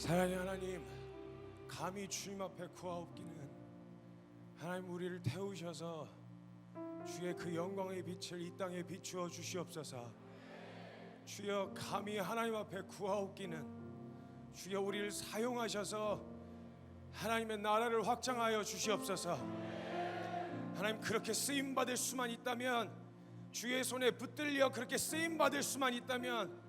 사랑의 하나님, 감히 주님 앞에 구하옵기는 하나님 우리를 태우셔서 주의 그 영광의 빛을 이 땅에 비추어 주시옵소서. 주여, 감히 하나님 앞에 구하옵기는 주여 우리를 사용하셔서 하나님의 나라를 확장하여 주시옵소서. 하나님, 그렇게 쓰임받을 수만 있다면, 주의 손에 붙들려 그렇게 쓰임받을 수만 있다면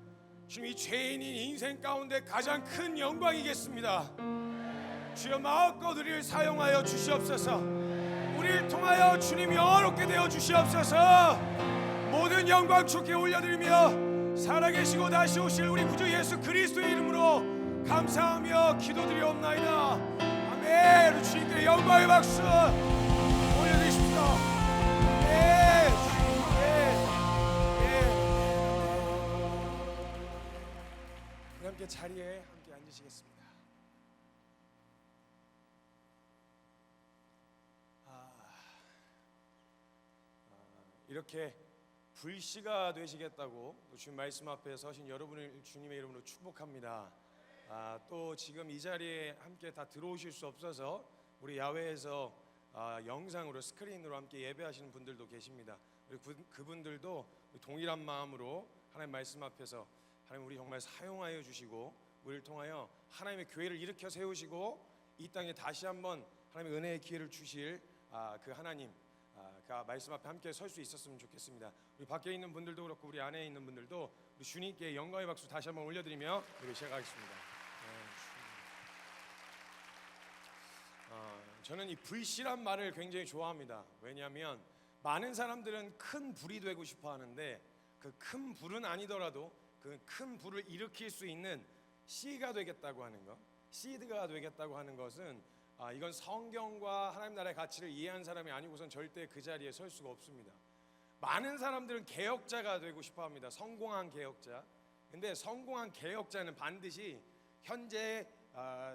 주님, 이 죄인인 인생 가운데 가장 큰 영광이겠습니다. 주여, 마음껏 우리를 사용하여 주시옵소서. 우리를 통하여 주님 영화롭게 되어 주시옵소서. 모든 영광 주께 올려드리며 살아계시고 다시 오실 우리 구주 예수 그리스도의 이름으로 감사하며 기도드리옵나이다. 아멘. 우리 주님께 영광의 박수 올려드리십시오. 함께 자리에 함께 앉으시겠습니다. 이렇게 불씨가 되시겠다고 주님 말씀 앞에 서신 여러분을 주님의 이름으로 축복합니다. 또 지금 이 자리에 함께 다 들어오실 수 없어서 우리 야외에서 영상으로 스크린으로 함께 예배하시는 분들도 계십니다. 그분들도 동일한 마음으로 하나님 말씀 앞에서 하나님 우리 정말 사용하여 주시고 우리를 통하여 하나님의 교회를 일으켜 세우시고 이 땅에 다시 한번 하나님의 은혜의 기회를 주실 그 하나님 그 말씀 앞에 함께 설 수 있었으면 좋겠습니다. 우리 밖에 있는 분들도 그렇고 우리 안에 있는 분들도 우리 주님께 영광의 박수 다시 한번 올려드리며 우리 시작하겠습니다. 저는 이 불씨란 말을 굉장히 좋아합니다. 왜냐하면 많은 사람들은 큰 불이 되고 싶어 하는데 그 큰 불은 아니더라도 그 큰 불을 일으킬 수 있는 씨가 되겠다고 하는 것, 시드가 되겠다고 하는 것은 이건 성경과 하나님 나라의 가치를 이해한 사람이 아니고선 절대 그 자리에 설 수가 없습니다. 많은 사람들은 개혁자가 되고 싶어합니다. 성공한 개혁자. 근데 성공한 개혁자는 반드시 현재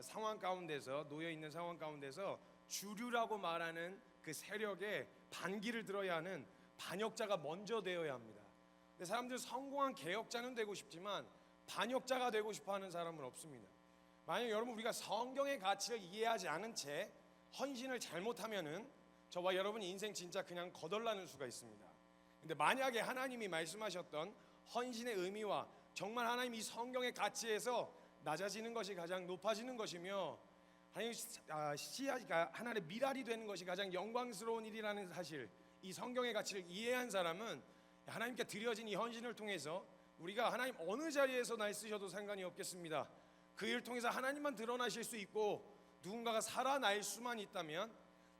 상황 가운데서 놓여 있는 상황 가운데서 주류라고 말하는 그 세력에 반기를 들어야 하는 반역자가 먼저 되어야 합니다. 근데 사람들은 성공한 개혁자는 되고 싶지만 반역자가 되고 싶어하는 사람은 없습니다. 만약 여러분 우리가 성경의 가치를 이해하지 않은 채 헌신을 잘못하면은 저와 여러분이 인생 진짜 그냥 거덜나는 수가 있습니다. 근데 만약에 하나님이 말씀하셨던 헌신의 의미와 정말 하나님 이 성경의 가치에서 낮아지는 것이 가장 높아지는 것이며 하나님 씨앗이 하나님의 미랄이 되는 것이 가장 영광스러운 일이라는 사실, 이 성경의 가치를 이해한 사람은 하나님께 드려진 이 헌신을 통해서 우리가 하나님 어느 자리에서 날 쓰셔도 상관이 없겠습니다. 그 일을 통해서 하나님만 드러나실 수 있고 누군가가 살아날 수만 있다면,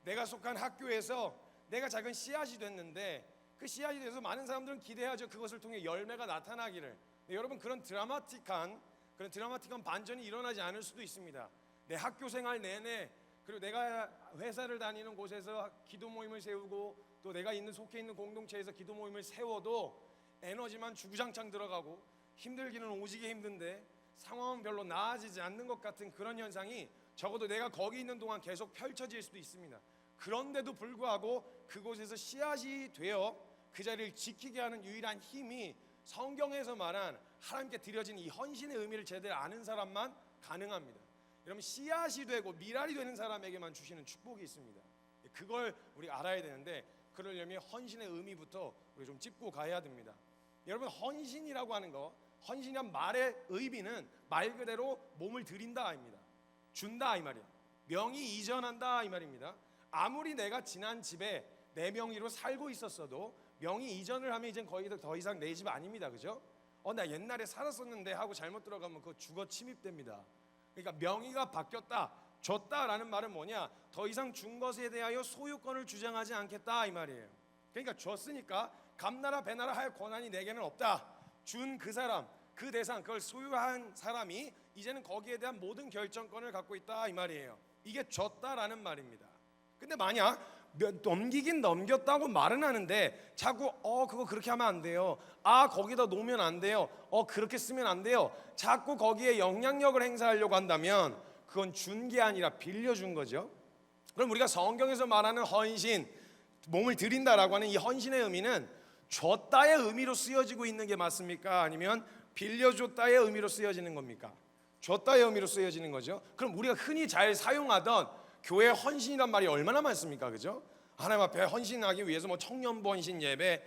내가 속한 학교에서 내가 작은 씨앗이 됐는데 그 씨앗이 돼서 많은 사람들은 기대하죠. 그것을 통해 열매가 나타나기를. 여러분, 그런 드라마틱한 반전이 일어나지 않을 수도 있습니다. 내 학교 생활 내내, 그리고 내가 회사를 다니는 곳에서 기도 모임을 세우고 또 내가 속해 있는 공동체에서 기도 모임을 세워도 에너지만 주구장창 들어가고 힘들기는 오지게 힘든데 상황은 별로 나아지지 않는 것 같은 그런 현상이 적어도 내가 거기 있는 동안 계속 펼쳐질 수도 있습니다. 그런데도 불구하고 그곳에서 씨앗이 되어 그 자리를 지키게 하는 유일한 힘이 성경에서 말한 하나님께 드려진 이 헌신의 의미를 제대로 아는 사람만 가능합니다. 여러분, 씨앗이 되고 미랄이 되는 사람에게만 주시는 축복이 있습니다. 그걸 우리가 알아야 되는데, 그러려면 헌신의 의미부터 우리 좀 짚고 가야 됩니다. 여러분, 헌신이라고 하는 거, 헌신이란 말의 의미는 말 그대로 몸을 드린다 입니다. 준다 이 말이에요. 명의 이전한다 이 말입니다. 아무리 내가 지난 집에 내 명의로 살고 있었어도 명의 이전을 하면 이제 거의 더 이상 내 집 아닙니다. 그죠? 나 옛날에 살았었는데 하고 잘못 들어가면 그거 주거 침입됩니다. 그러니까 명의가 바뀌었다, 줬다라는 말은 뭐냐? 더 이상 준 것에 대하여 소유권을 주장하지 않겠다 이 말이에요. 그러니까 줬으니까 감나라 배나라 할 권한이 내게는 없다. 준 그 사람, 그 대상, 그걸 소유한 사람이 이제는 거기에 대한 모든 결정권을 갖고 있다 이 말이에요. 이게 줬다라는 말입니다. 근데 만약 넘기긴 넘겼다고 말은 하는데 자꾸 그거 그렇게 하면 안 돼요, 거기다 놓으면 안 돼요, 그렇게 쓰면 안 돼요, 자꾸 거기에 영향력을 행사하려고 한다면 그건 준 게 아니라 빌려준 거죠. 그럼 우리가 성경에서 말하는 헌신, 몸을 드린다라고 하는 이 헌신의 의미는 줬다의 의미로 쓰여지고 있는 게 맞습니까? 아니면 빌려줬다의 의미로 쓰여지는 겁니까? 줬다의 의미로 쓰여지는 거죠. 그럼 우리가 흔히 잘 사용하던 교회 헌신이란 말이 얼마나 많습니까, 그죠? 하나님 앞에 헌신하기 위해서 뭐 청년부 헌신 예배,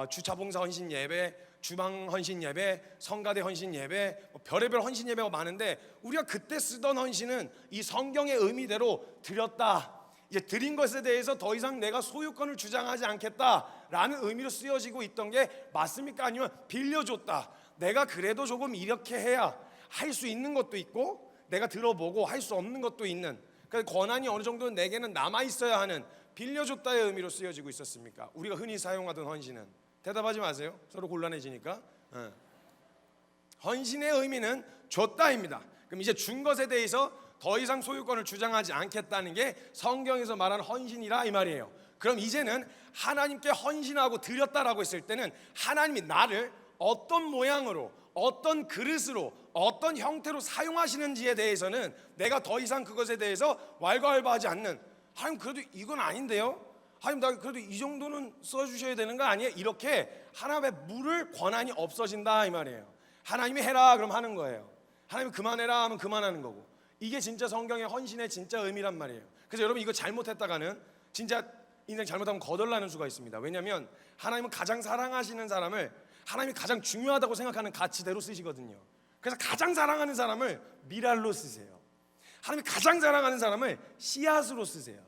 주차봉사 헌신 예배, 주방 헌신 예배, 성가대 헌신 예배, 뭐 별의별 헌신 예배가 많은데 우리가 그때 쓰던 헌신은 이 성경의 의미대로 드렸다. 이제 드린 것에 대해서 더 이상 내가 소유권을 주장하지 않겠다라는 의미로 쓰여지고 있던 게 맞습니까? 아니면 빌려줬다. 내가 그래도 조금 이렇게 해야 할 수 있는 것도 있고 내가 들어보고 할 수 없는 것도 있는, 그러니까 권한이 어느 정도 내게는 남아 있어야 하는 빌려줬다의 의미로 쓰여지고 있었습니까? 우리가 흔히 사용하던 헌신은? 대답하지 마세요. 서로 곤란해지니까. 헌신의 의미는 줬다입니다. 그럼 이제 준 것에 대해서 더 이상 소유권을 주장하지 않겠다는 게 성경에서 말하는 헌신이라 이 말이에요. 그럼 이제는 하나님께 헌신하고 드렸다라고 했을 때는 하나님이 나를 어떤 모양으로, 어떤 그릇으로, 어떤 형태로 사용하시는지에 대해서는 내가 더 이상 그것에 대해서 왈가왈부하지 않는, 하나님 그래도 이건 아닌데요? 하나님 나 그래도 이 정도는 써주셔야 되는 거 아니에요? 이렇게 하나님의 물을 권한이 없어진다 이 말이에요. 하나님이 해라 그럼 하는 거예요. 하나님이 그만해라 하면 그만하는 거고. 이게 진짜 성경의 헌신의 진짜 의미란 말이에요. 그래서 여러분 이거 잘못했다가는 진짜 인생 잘못하면 거덜나는 수가 있습니다. 왜냐하면 하나님은 가장 사랑하시는 사람을 하나님이 가장 중요하다고 생각하는 가치대로 쓰시거든요. 그래서 가장 사랑하는 사람을 미랄로 쓰세요. 하나님이 가장 사랑하는 사람을 씨앗으로 쓰세요.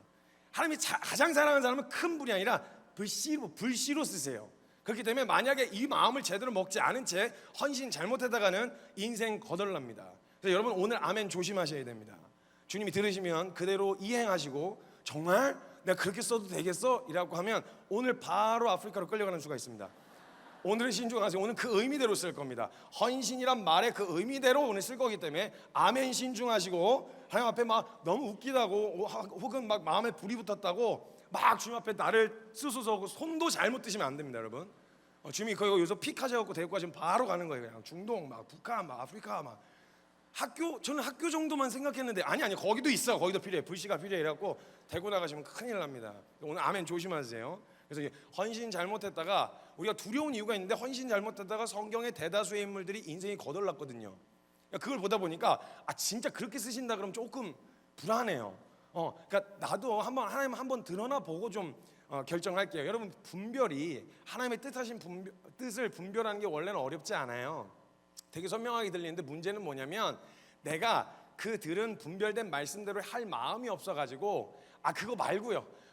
하나님이 가장 사랑하는 사람은 큰 불이 아니라 불씨로 쓰세요. 그렇기 때문에 만약에 이 마음을 제대로 먹지 않은 채 헌신 잘못하다가는 인생 거덜납니다. 그래서 여러분 오늘 아멘 조심하셔야 됩니다. 주님이 들으시면 그대로 이행하시고 정말 내가 그렇게 써도 되겠어? 이라고 하면 오늘 바로 아프리카로 끌려가는 수가 있습니다. 오늘은 신중하세요. 오늘 그 의미대로 쓸 겁니다. 헌신이란 말의 그 의미대로 오늘 쓸 거기 때문에 아멘 신중하시고, 하나님 앞에 막 너무 웃기다고 혹은 막 마음에 불이 붙었다고 막 주님 앞에 나를 쓰소서 손도 잘못 드시면 안 됩니다, 여러분. 주님이 거기 여기서 픽하셔갖고 데리고 가시면 바로 가는 거예요. 그냥 중동, 막 북한, 막 아프리카, 막 학교, 저는 학교 정도만 생각했는데 아니 거기도 있어, 거기도 필요해, 불씨가 필요해. 이래갖고 데리고 나가시면 큰일 납니다. 오늘 아멘 조심하세요. 그래서 헌신 잘못했다가 우리가 두려운 이유가 있는데, 헌신 잘못했다가 성경의 대다수의 인물들이 인생이 거덜났거든요. 그걸 보다 보니까 진짜 그렇게 쓰신다 그러면 조금 불안해요. 그러니까 나도 하나님 한번 드러나 보고 좀 결정할게요. 여러분 분별이 하나님의 뜻을 분별하는 게 원래는 어렵지 않아요. 되게 선명하게 들리는데 문제는 뭐냐면 내가 그 들은 분별된 말씀대로 할 마음이 없어가지고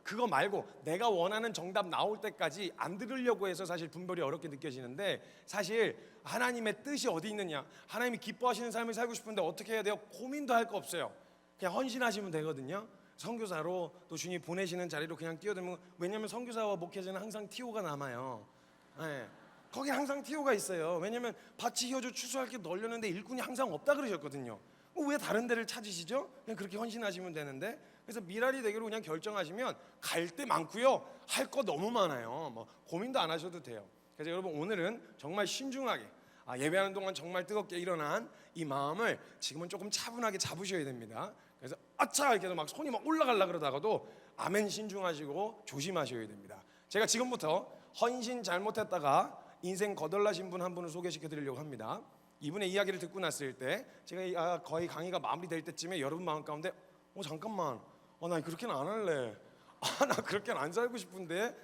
그거 말고 내가 원하는 정답 나올 때까지 안 들으려고 해서 사실 분별이 어렵게 느껴지는데, 사실 하나님의 뜻이 어디 있느냐, 하나님이 기뻐하시는 삶을 살고 싶은데 어떻게 해야 돼요? 고민도 할 거 없어요. 그냥 헌신하시면 되거든요. 선교사로 또 주님 보내시는 자리로 그냥 뛰어들면, 왜냐하면 선교사와 목회자는 항상 TO가 남아요. 네. 거기 항상 TO가 있어요. 왜냐하면 밭이 휘어져 추수할 게 널렸는데 일꾼이 항상 없다 그러셨거든요. 왜 다른 데를 찾으시죠? 그냥 그렇게 헌신하시면 되는데. 그래서 미랄이 되기로 그냥 결정하시면 갈 데 많고요, 할 거 너무 많아요. 뭐 고민도 안 하셔도 돼요. 그래서 여러분 오늘은 정말 신중하게 예배하는 동안 정말 뜨겁게 일어난 이 마음을 지금은 조금 차분하게 잡으셔야 됩니다. 그래서 아차 이렇게 해서 막 손이 막 올라가려 그러다가도 아멘 신중하시고 조심하셔야 됩니다. 제가 지금부터 헌신 잘못했다가 인생 거덜나신 분 한 분을 소개시켜 드리려고 합니다. 이분의 이야기를 듣고 났을 때 제가 거의 강의가 마무리될 때쯤에 여러분 마음 가운데 잠깐만, 나 그렇게는 안 할래. 나 그렇게는 안 살고 싶은데.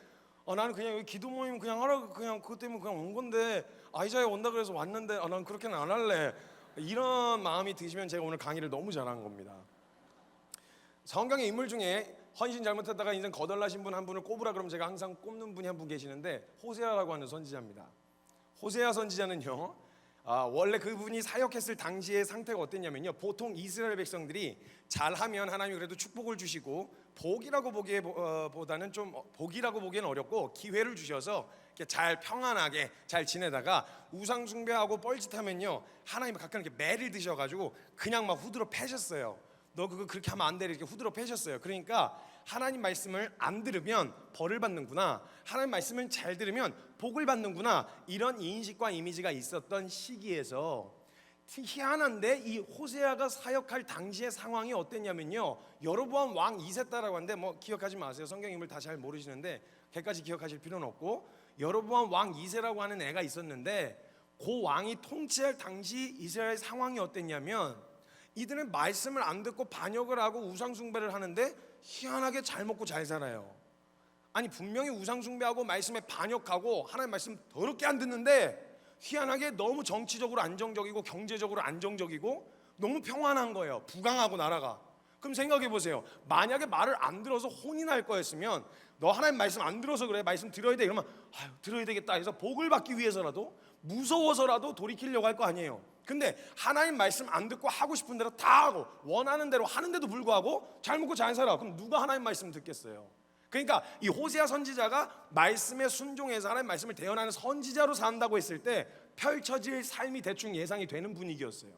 나는 그냥 여기 기도 모임 그냥 하라고, 그냥 그것 때문에 그냥 온 건데 아이자에 온다 그래서 왔는데 난 그렇게는 안 할래. 이런 마음이 드시면 제가 오늘 강의를 너무 잘한 겁니다. 성경의 인물 중에 헌신 잘못했다가 인생 거덜나신 분 한 분을 꼽으라 그러면 제가 항상 꼽는 분이 한 분 계시는데, 호세아라고 하는 선지자입니다. 호세아 선지자는요, 원래 그분이 사역했을 당시의 상태가 어땠냐면요, 보통 이스라엘 백성들이 잘하면 하나님이 그래도 축복을 주시고 복이라고 보기보다는 좀 복이라고 보기에는 어렵고 기회를 주셔서 이렇게 잘 평안하게 잘 지내다가 우상 숭배하고 뻘짓하면요 하나님이 가끔 이렇게 매를 드셔가지고 그냥 막 후드로 패셨어요. 너 그거 그렇게 하면 안 돼, 이렇게 후드로 패셨어요. 그러니까 하나님 말씀을 안 들으면 벌을 받는구나, 하나님 말씀을 잘 들으면 복을 받는구나, 이런 인식과 이미지가 있었던 시기에서 희한한데 이 호세아가 사역할 당시의 상황이 어땠냐면요, 여로보암 왕 2세따라고 하는데 뭐 기억하지 마세요. 성경 인물 다 잘 모르시는데 걔까지 기억하실 필요는 없고, 여로보암 왕 2세라고 하는 애가 있었는데 그 왕이 통치할 당시 이스라엘 상황이 어땠냐면 이들은 말씀을 안 듣고 반역을 하고 우상 숭배를 하는데 희한하게 잘 먹고 잘 살아요. 아니 분명히 우상 숭배하고 말씀에 반역하고 하나님 말씀 더럽게 안 듣는데 희한하게 너무 정치적으로 안정적이고 경제적으로 안정적이고 너무 평안한 거예요. 부강하고 나라가. 그럼 생각해 보세요. 만약에 말을 안 들어서 혼이 날 거였으면 너 하나님 말씀 안 들어서 그래, 말씀 들어야 돼 이러면 아유 들어야 되겠다 해서 복을 받기 위해서라도 무서워서라도 돌이키려고 할 거 아니에요. 근데 하나님 말씀 안 듣고 하고 싶은 대로 다 하고 원하는 대로 하는데도 불구하고 잘 먹고 잘 살아. 그럼 누가 하나님 말씀 듣겠어요? 그러니까 이 호세아 선지자가 말씀에 순종해서 하나님 말씀을 대언하는 선지자로 산다고 했을 때 펼쳐질 삶이 대충 예상이 되는 분위기였어요.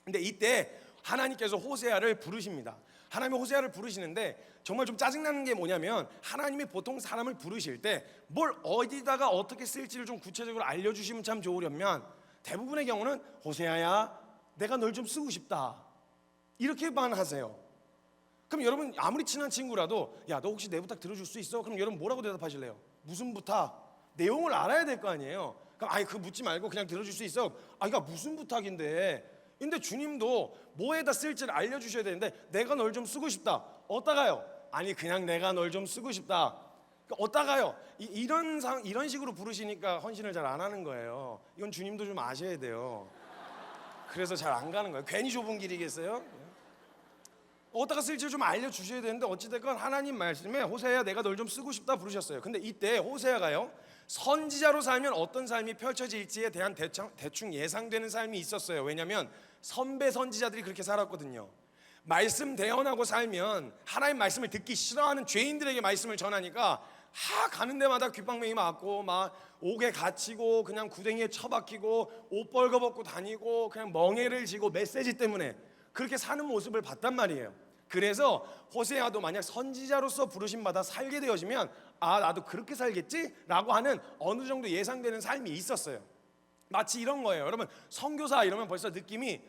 근데 이때 하나님께서 호세아를 부르십니다. 하나님이 호세아를 부르시는데 정말 좀 짜증나는 게 뭐냐면 하나님이 보통 사람을 부르실 때 뭘 어디다가 어떻게 쓸지를 좀 구체적으로 알려주시면 참 좋으련만 대부분의 경우는 호세아야 내가 널 좀 쓰고 싶다 이렇게만 하세요. 그럼 여러분 아무리 친한 친구라도 야 너 혹시 내 부탁 들어줄 수 있어? 그럼 여러분 뭐라고 대답하실래요? 무슨 부탁? 내용을 알아야 될 거 아니에요. 그럼 아이 그거 묻지 말고 그냥 들어줄 수 있어? 아 이거 무슨 부탁인데? 근데 주님도 뭐에다 쓸지를 알려주셔야 되는데 내가 널 좀 쓰고 싶다. 어디다가요? 아니 그냥 내가 널 좀 쓰고 싶다. 어디다가요? 이런 식으로 부르시니까 헌신을 잘 안 하는 거예요. 이건 주님도 좀 아셔야 돼요. 그래서 잘 안 가는 거예요. 괜히 좁은 길이겠어요? 어디다가 쓸지 좀 알려주셔야 되는데 어찌됐건 하나님 말씀에 호세아야 내가 널 좀 쓰고 싶다 부르셨어요. 근데 이때 호세아가요 선지자로 살면 어떤 삶이 펼쳐질지에 대한 대충 예상되는 삶이 있었어요. 왜냐하면 선배 선지자들이 그렇게 살았거든요. 말씀 대언하고 살면 하나님 말씀을 듣기 싫어하는 죄인들에게 말씀을 전하니까 가는 데마다 귓방맹이 맞고 막 옥에 갇히고 그냥 구덩이에 처박히고 옷 벌거벗고 다니고 그냥 멍해를 지고 메시지 때문에 그렇게 사는 모습을 봤단 말이에요. 그래서 호세아도 만약 선지자로서 부르심 받아 살게 되어지면 아 나도 그렇게 살겠지? 라고 하는 어느 정도 예상되는 삶이 있었어요. 마치 이런 거예요. 여러분 선교사 이러면 벌써 느낌이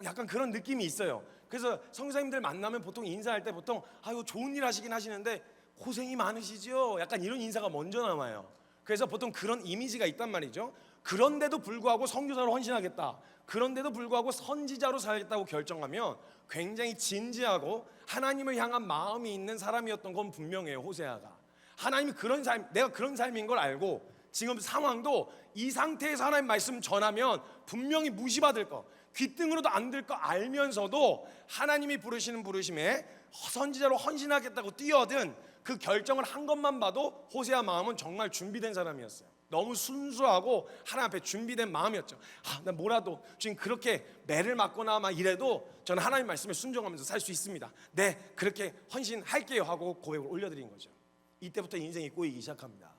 약간 그런 느낌이 있어요. 그래서 선교사님들 만나면 보통 인사할 때 보통 아유 좋은 일 하시긴 하시는데 고생이 많으시죠? 약간 이런 인사가 먼저 남아요. 그래서 보통 그런 이미지가 있단 말이죠. 그런데도 불구하고 선교사로 헌신하겠다, 그런데도 불구하고 선지자로 살겠다고 결정하면 굉장히 진지하고 하나님을 향한 마음이 있는 사람이었던 건 분명해요. 호세아가 하나님이 그런 삶, 내가 그런 삶인 걸 알고 지금 상황도 이 상태에서 하나님 말씀 전하면 분명히 무시받을 거, 귀등으로도 안 들 거 알면서도 하나님이 부르시는 부르심에 선지자로 헌신하겠다고 뛰어든 그 결정을 한 것만 봐도 호세아 마음은 정말 준비된 사람이었어요. 너무 순수하고 하나님 앞에 준비된 마음이었죠. 난 뭐라도 지금 그렇게 매를 맞거나 막 이래도 저는 하나님 말씀에 순종하면서 살 수 있습니다. 네 그렇게 헌신할게요 하고 고백을 올려드린 거죠. 이때부터 인생이 꼬이기 시작합니다.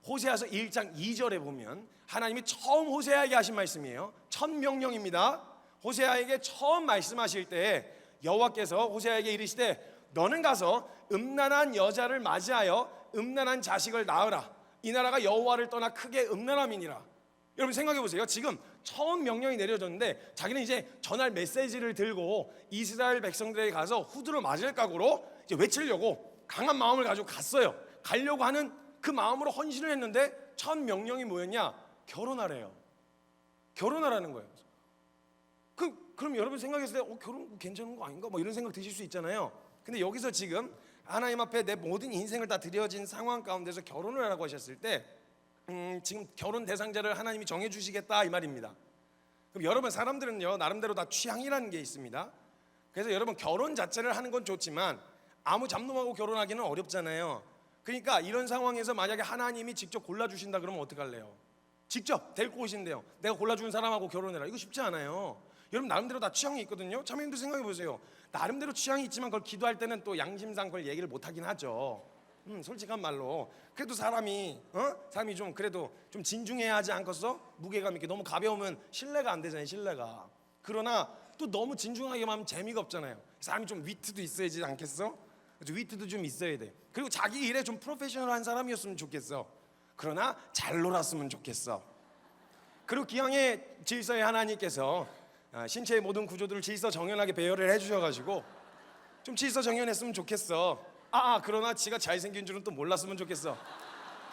호세아서 1장 2절에 보면 하나님이 처음 호세아에게 하신 말씀이에요. 첫 명령입니다. 호세아에게 처음 말씀하실 때 여호와께서 호세아에게 이르시되 너는 가서 음란한 여자를 맞이하여 음란한 자식을 낳으라. 이 나라가 여호와를 떠나 크게 음란함이니라. 여러분 생각해 보세요. 지금 처음 명령이 내려졌는데 자기는 이제 전할 메시지를 들고 이스라엘 백성들에게 가서 후드를 맞을 각오로 이제 외치려고 강한 마음을 가지고 갔어요. 가려고 하는 그 마음으로 헌신을 했는데 첫 명령이 뭐였냐? 결혼하래요. 결혼하라는 거예요. 그럼 여러분 생각했을 때 결혼 괜찮은 거 아닌가? 뭐 이런 생각 드실 수 있잖아요. 근데 여기서 지금 하나님 앞에 내 모든 인생을 다 드려진 상황 가운데서 결혼을 하라고 하셨을 때 지금 결혼 대상자를 하나님이 정해주시겠다 이 말입니다. 그럼 여러분 사람들은요 나름대로 다 취향이라는 게 있습니다. 그래서 여러분 결혼 자체를 하는 건 좋지만 아무 잡놈하고 결혼하기는 어렵잖아요. 그러니까 이런 상황에서 만약에 하나님이 직접 골라주신다 그러면 어떡할래요? 직접 데리고 오신대요. 내가 골라준 사람하고 결혼해라. 이거 쉽지 않아요. 여러분 나름대로 다 취향이 있거든요. 참여님도 생각해 보세요. 나름대로 취향이 있지만 그걸 기도할 때는 또 양심상 그걸 얘기를 못 하긴 하죠. 솔직한 말로 그래도 사람이 좀 그래도 좀 진중해야 하지 않겠어? 무게감 있게 너무 가벼우면 신뢰가 안 되잖아요. 신뢰가. 그러나 또 너무 진중하게 하면 재미가 없잖아요. 사람이 좀 위트도 있어야지 않겠어? 위트도 좀 있어야 돼. 그리고 자기 일에 좀 프로페셔널한 사람이었으면 좋겠어. 그러나 잘 놀았으면 좋겠어. 그리고 기왕에 질서의 하나님께서 신체의 모든 구조들을 질서 정연하게 배열을 해주셔가지고 좀 질서 정연했으면 좋겠어. 그러나 지가 잘생긴 줄은 또 몰랐으면 좋겠어.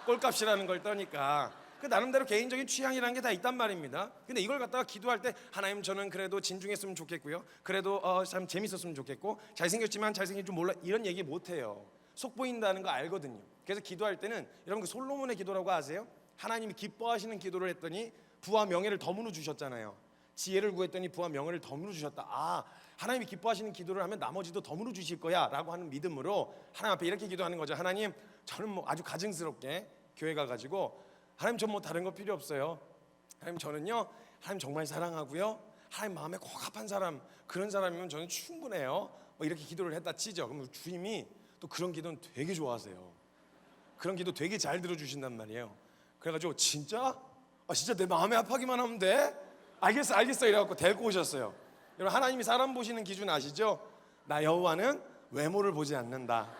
꼴값이라는 걸 떠니까. 그 나름대로 개인적인 취향이라는 게 다 있단 말입니다. 근데 이걸 갖다가 기도할 때 하나님 저는 그래도 진중했으면 좋겠고요. 그래도 참 재밌었으면 좋겠고 잘생겼지만 잘생긴 줄 몰라 이런 얘기 못 해요. 속 보인다는 거 알거든요. 그래서 기도할 때는 여러분 그 솔로몬의 기도라고 아세요? 하나님이 기뻐하시는 기도를 했더니 부와 명예를 덤으로 주셨잖아요. 지혜를 구했더니 부와 명예를 덤으로 주셨다. 하나님이 기뻐하시는 기도를 하면 나머지도 덤으로 주실 거야 라고 하는 믿음으로 하나님 앞에 이렇게 기도하는 거죠. 하나님 저는 뭐 아주 가증스럽게 교회 가가지고 하나님 전 뭐 다른 거 필요 없어요. 하나님 저는요 하나님 정말 사랑하고요 하나님 마음에 고합한 사람 그런 사람이면 저는 충분해요. 뭐 이렇게 기도를 했다 치죠. 그럼 주님이 또 그런 기도는 되게 좋아하세요. 그런 기도 되게 잘 들어주신단 말이에요. 그래가지고 진짜 내 마음에 아파하기만 하면 돼? 알겠어 이래갖고 데리고 오셨어요. 여러분 하나님이 사람 보시는 기준 아시죠? 나 여호와는 외모를 보지 않는다.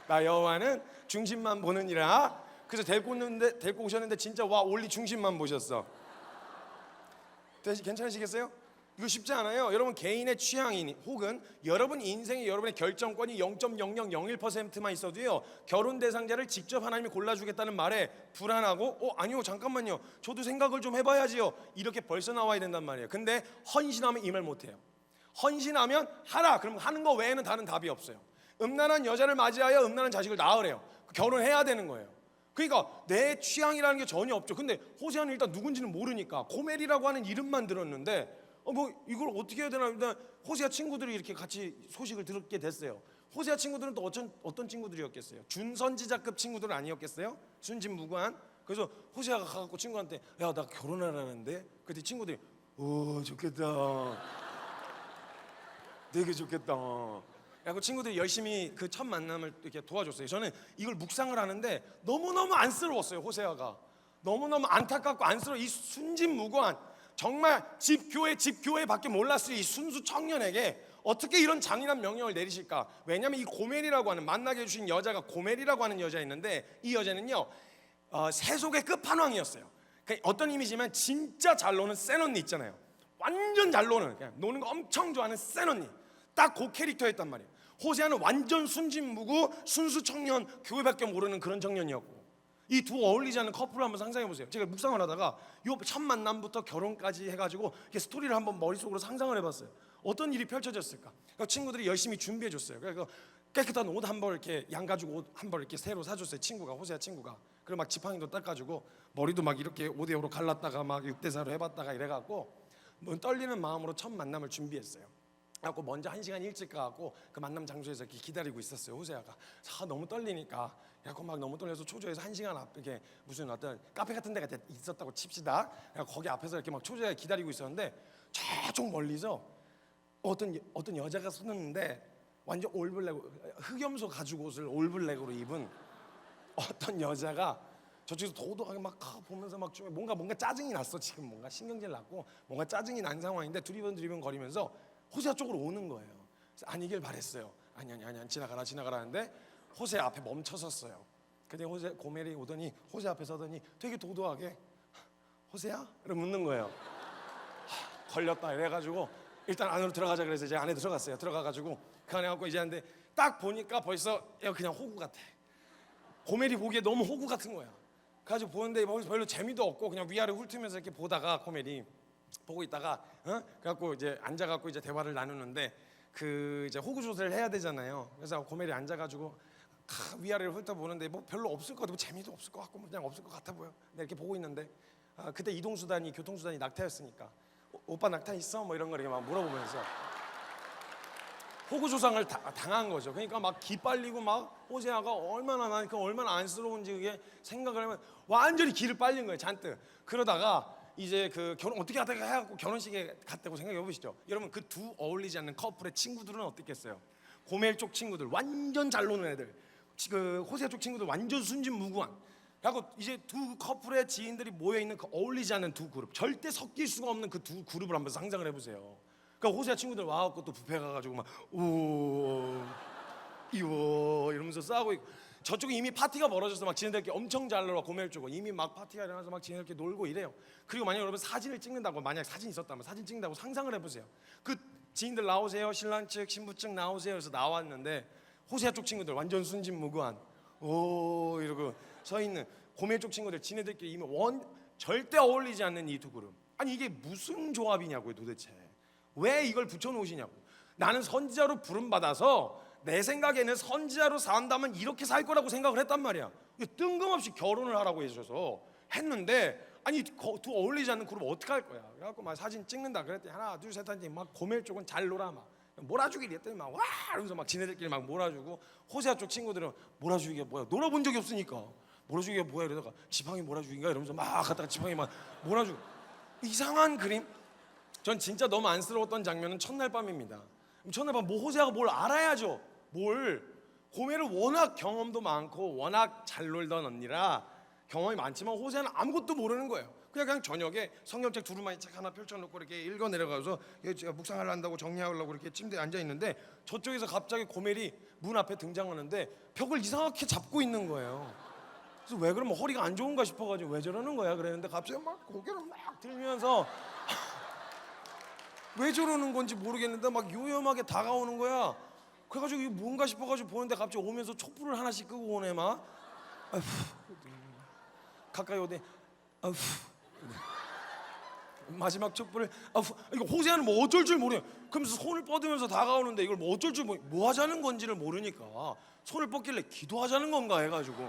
나 여호와는 중심만 보느니라. 그래서 데리고 오셨는데 진짜 와 올리 중심만 보셨어. 괜찮으시겠어요? 이거 쉽지 않아요. 여러분 개인의 취향이 혹은 여러분 인생의 여러분의 결정권이 0.0001%만 있어도요 결혼 대상자를 직접 하나님이 골라주겠다는 말에 불안하고 아니요 잠깐만요 저도 생각을 좀 해봐야지요 이렇게 벌써 나와야 된단 말이에요. 근데 헌신하면 이 말 못해요. 헌신하면 하라 그럼 하는 거 외에는 다른 답이 없어요. 음란한 여자를 맞이하여 음란한 자식을 낳으래요. 결혼해야 되는 거예요. 그러니까 내 취향이라는 게 전혀 없죠. 근데 호세아는 일단 누군지는 모르니까 고멜이라고 하는 이름만 들었는데 뭐 이걸 어떻게 해야 되나. 일단 호세아 친구들이 이렇게 같이 소식을 듣게 됐어요. 호세아 친구들은 또 어떤 친구들이었겠어요? 준선지자급 친구들은 아니었겠어요? 순진무구한. 그래서 호세아가 가갖고 친구한테 야 나 결혼하라는데. 그때 친구들이 좋겠다. 되게 좋겠다. 그리고 친구들이 열심히 그 첫 만남을 이렇게 도와줬어요. 저는 이걸 묵상을 하는데 너무너무 안쓰러웠어요. 호세아가 너무너무 안타깝고 안쓰러워. 이 순진무구한 정말 집교회밖에 몰랐을 이 순수 청년에게 어떻게 이런 잔인한 명령을 내리실까? 왜냐하면 이 고멜이라고 하는 만나게 해주신 여자가 고멜이라고 하는 여자 있는데 이 여자는요 세속의 끝판왕이었어요. 그러니까 어떤 이미지면 진짜 잘 노는 센 언니 있잖아요. 완전 잘 노는 그냥 노는 거 엄청 좋아하는 센 언니. 딱 그 캐릭터였단 말이에요. 호세아는 완전 순진무구 순수 청년 교회밖에 모르는 그런 청년이었고 이 두 어울리지 않는 커플을 한번 상상해 보세요. 제가 묵상을 하다가 이 첫 만남부터 결혼까지 해가지고 이렇게 스토리를 한번 머릿속으로 상상을 해봤어요. 어떤 일이 펼쳐졌을까? 그러니까 친구들이 열심히 준비해 줬어요. 그래서 깨끗한 옷 한 벌 이렇게 양가죽 옷 한 벌 이렇게 새로 사줬어요. 친구가 호세아 친구가. 그리고 막 지팡이도 닦아주고 머리도 막 이렇게 5대5로 갈랐다가 막 6대4로 해봤다가 이래갖고 뭐 떨리는 마음으로 첫 만남을 준비했어요. 그래갖고 먼저 1시간 일찍 가갖고 그 만남 장소에서 이렇게 기다리고 있었어요. 호세아가 너무 떨리니까 그래갖고 막 너무 떨려서 초조해서 1시간 앞에 이렇게 무슨 어떤 카페 같은 데가 있었다고 칩시다. 그래갖고 거기 앞에서 이렇게 막 초조하게 기다리고 있었는데 저쪽 멀리서 어떤 여자가 서는데 완전 올블랙 흑염소 가죽 옷을 올블랙으로 입은 어떤 여자가 저쪽에서 도도하게 막 보면서 막 뭔가 짜증이 났어. 지금 뭔가 신경질 났고 뭔가 짜증이 난 상황인데 두리번 거리면서 호세아 쪽으로 오는 거예요. 그래서 아니길 바랬어요. 아니 지나가라 하는데 호세아 앞에 멈춰섰어요. 근데 고멜이 오더니 호세아 앞에 서더니 되게 도도하게 호세아? 이러고 묻는 거예요. 걸렸다 이래가지고 일단 안으로 들어가자 그래서 이제 안에 들어갔어요. 들어가가지고 그 안에 갖고 이제 하는데 딱 보니까 벌써 그냥 호구 같아. 고멜이 보기에 너무 호구 같은 거야. 그래가지고 보는데 별로 재미도 없고 그냥 위아래 훑으면서 이렇게 보다가 고멜이 보고 있다가 그래갖고 이제 앉아갖고 이제 대화를 나누는데 그 이제 호구 조사를 해야 되잖아요. 그래서 고멜이 앉아가지고 위아래를 훑어보는데 뭐 별로 없을 것 같고 재미도 없을 것 같고 그냥 없을 것 같아 보여. 근데 이렇게 보고 있는데 그때 교통수단이 낙타였으니까 오빠 낙타 있어? 뭐 이런 거 이렇게 막 물어보면서 호구 조상을 당한 거죠. 그러니까 막 기빨리고 막 호세아가 얼마나 안쓰러운지 그게 생각을 하면 완전히 기를 빨린 거예요. 잔뜩. 그러다가 이제 그 결혼 어떻게 하다가 해갖고 결혼식에 갔다고 생각해 보시죠. 여러분 그 두 어울리지 않는 커플의 친구들은 어땠겠어요? 고멜 쪽 친구들 완전 잘 노는 애들, 그 호세아 쪽 친구들 완전 순진무구한. 그리고 이제 두 커플의 지인들이 모여 있는 그 어울리지 않는 두 그룹, 절대 섞일 수가 없는 그 두 그룹을 한번 상상을 해보세요. 그러니까 호세아 친구들 와갖고 또 뷔페 가가지고 막 이워 이러면서 싸우고 있고, 저쪽은 이미 파티가 벌어져서 막 지네들끼리 엄청 잘 놀아. 고멜 쪽은 이미 막 파티가 일어나서 막 지네들끼리 놀고 이래요. 그리고 만약 여러분 사진을 찍는다고, 만약 사진 있었다면 사진 찍는다고 상상을 해보세요. 그 지인들 나오세요, 신랑 측 신부 측 나오세요. 그래서 나왔는데 호세아 쪽 친구들 완전 순진무구한 오 이러고 서 있는 고멜 쪽 친구들, 지네들끼리 이미 절대 어울리지 않는 이 두 그룹. 아니 이게 무슨 조합이냐고요 도대체. 왜 이걸 붙여놓으시냐고. 나는 선지자로 부름받아서 내 생각에는 선지자로 산다면 이렇게 살 거라고 생각을 했단 말이야. 뜬금없이 결혼을 하라고 해주셔서 했는데, 아니 두 어울리지 않는 그룹 어떻게 할 거야. 그래갖고 막 사진 찍는다 그랬더니 하나 둘 셋 하니 막 고멜 쪽은 잘 놀아 막 몰아주기를 했더니 막 와 이러면서 막 지네들끼리 막 몰아주고, 호세아 쪽 친구들은 몰아주기가 뭐야, 놀아본 적이 없으니까 몰아주기가 뭐야 이러다가 지팡이 몰아주기인가 이러면서 막 갔다가 지팡이 막 몰아주고, 이상한 그림. 전 진짜 너무 안쓰러웠던 장면은 첫날 밤입니다. 첫날 밤 호세아가 뭘 알아야죠. 고멜은 워낙 경험도 많고 워낙 잘 놀던 언니라 경험이 많지만 호세아는 아무것도 모르는 거예요. 그냥 저녁에 성경책 두루마리 책 하나 펼쳐놓고 이렇게 읽어 내려가서 제가 묵상하려 한다고 정리하려고 이렇게 침대에 앉아 있는데, 저쪽에서 갑자기 고멜이 문 앞에 등장하는데 벽을 이상하게 잡고 있는 거예요. 그래서 왜 그러면 허리가 안 좋은가 싶어가지고 왜 저러는 거야 그랬는데, 갑자기 막 고개를 막 들면서 왜 저러는 건지 모르겠는데 막 요염하게 다가오는 거야. 그래가지고 이게 뭔가 싶어가지고 보는데 갑자기 오면서 촛불을 하나씩 끄고 오네 막. 아휴, 가까이 오대. 아휴, 마지막 촛불을. 이거 호세아는 뭐 어쩔 줄 모르요. 그러면서 손을 뻗으면서 다가오는데 이걸 뭐 어쩔 줄 뭐 하자는 건지를 모르니까 손을 뻗길래 기도하자는 건가 해가지고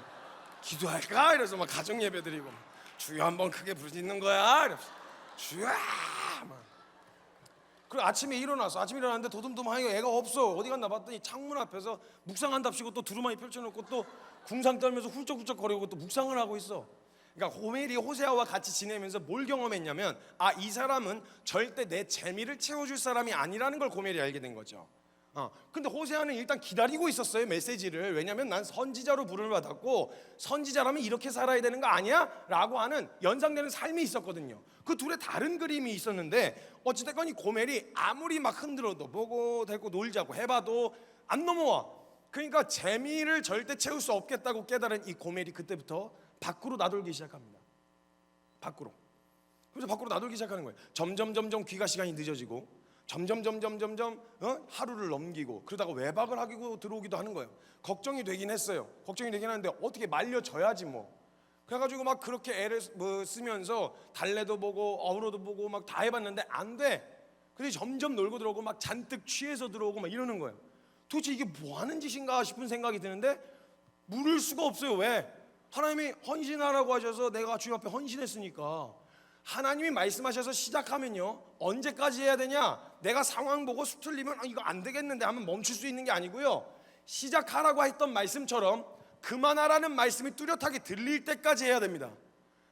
기도할까 이래서 막 가정 예배 드리고 주여 한번 크게 부르짖는 거야. 이래서 주여 막. 그리고 아침에 일어났는데 도둠둠하니까 애가 없어. 어디 갔나 봤더니 창문 앞에서 묵상한답시고 또 두루마리 펼쳐놓고 또 궁상 떨면서 훌쩍훌쩍 거리고 또 묵상을 하고 있어. 그러니까 고멜이 호세아와 같이 지내면서 뭘 경험했냐면, 이 사람은 절대 내 재미를 채워줄 사람이 아니라는 걸 고멜이 알게 된 거죠. 근데 호세아는 일단 기다리고 있었어요, 메시지를. 왜냐면 난 선지자로 부름을 받았고 선지자라면 이렇게 살아야 되는 거 아니야? 라고 하는 연상되는 삶이 있었거든요. 그 둘의 다른 그림이 있었는데, 어찌됐건 이 고멜이 아무리 막 흔들어도 보고 데리고 놀자고 해봐도 안 넘어와. 그러니까 재미를 절대 채울 수 없겠다고 깨달은 이 고멜이 그때부터 밖으로 나돌기 시작합니다. 밖으로. 그래서 밖으로 나돌기 시작하는 거예요. 점점 귀가 시간이 늦어지고 점점 하루를 넘기고, 그러다가 외박을 하고 들어오기도 하는 거예요. 걱정이 되긴 했어요. 걱정이 되긴 하는데 어떻게 말려줘야지 뭐. 그래가지고 막 그렇게 애를 쓰면서 달래도 보고 어우러도 보고 막 다 해봤는데 안 돼. 그래서 점점 놀고 들어오고 막 잔뜩 취해서 들어오고 막 이러는 거예요. 도대체 이게 뭐 하는 짓인가 싶은 생각이 드는데 물을 수가 없어요. 왜? 하나님이 헌신하라고 하셔서 내가 주님 앞에 헌신했으니까. 하나님이 말씀하셔서 시작하면요, 언제까지 해야 되냐? 내가 상황 보고 수틀리면 이거 안 되겠는데 하면 멈출 수 있는 게 아니고요, 시작하라고 했던 말씀처럼 그만하라는 말씀이 뚜렷하게 들릴 때까지 해야 됩니다.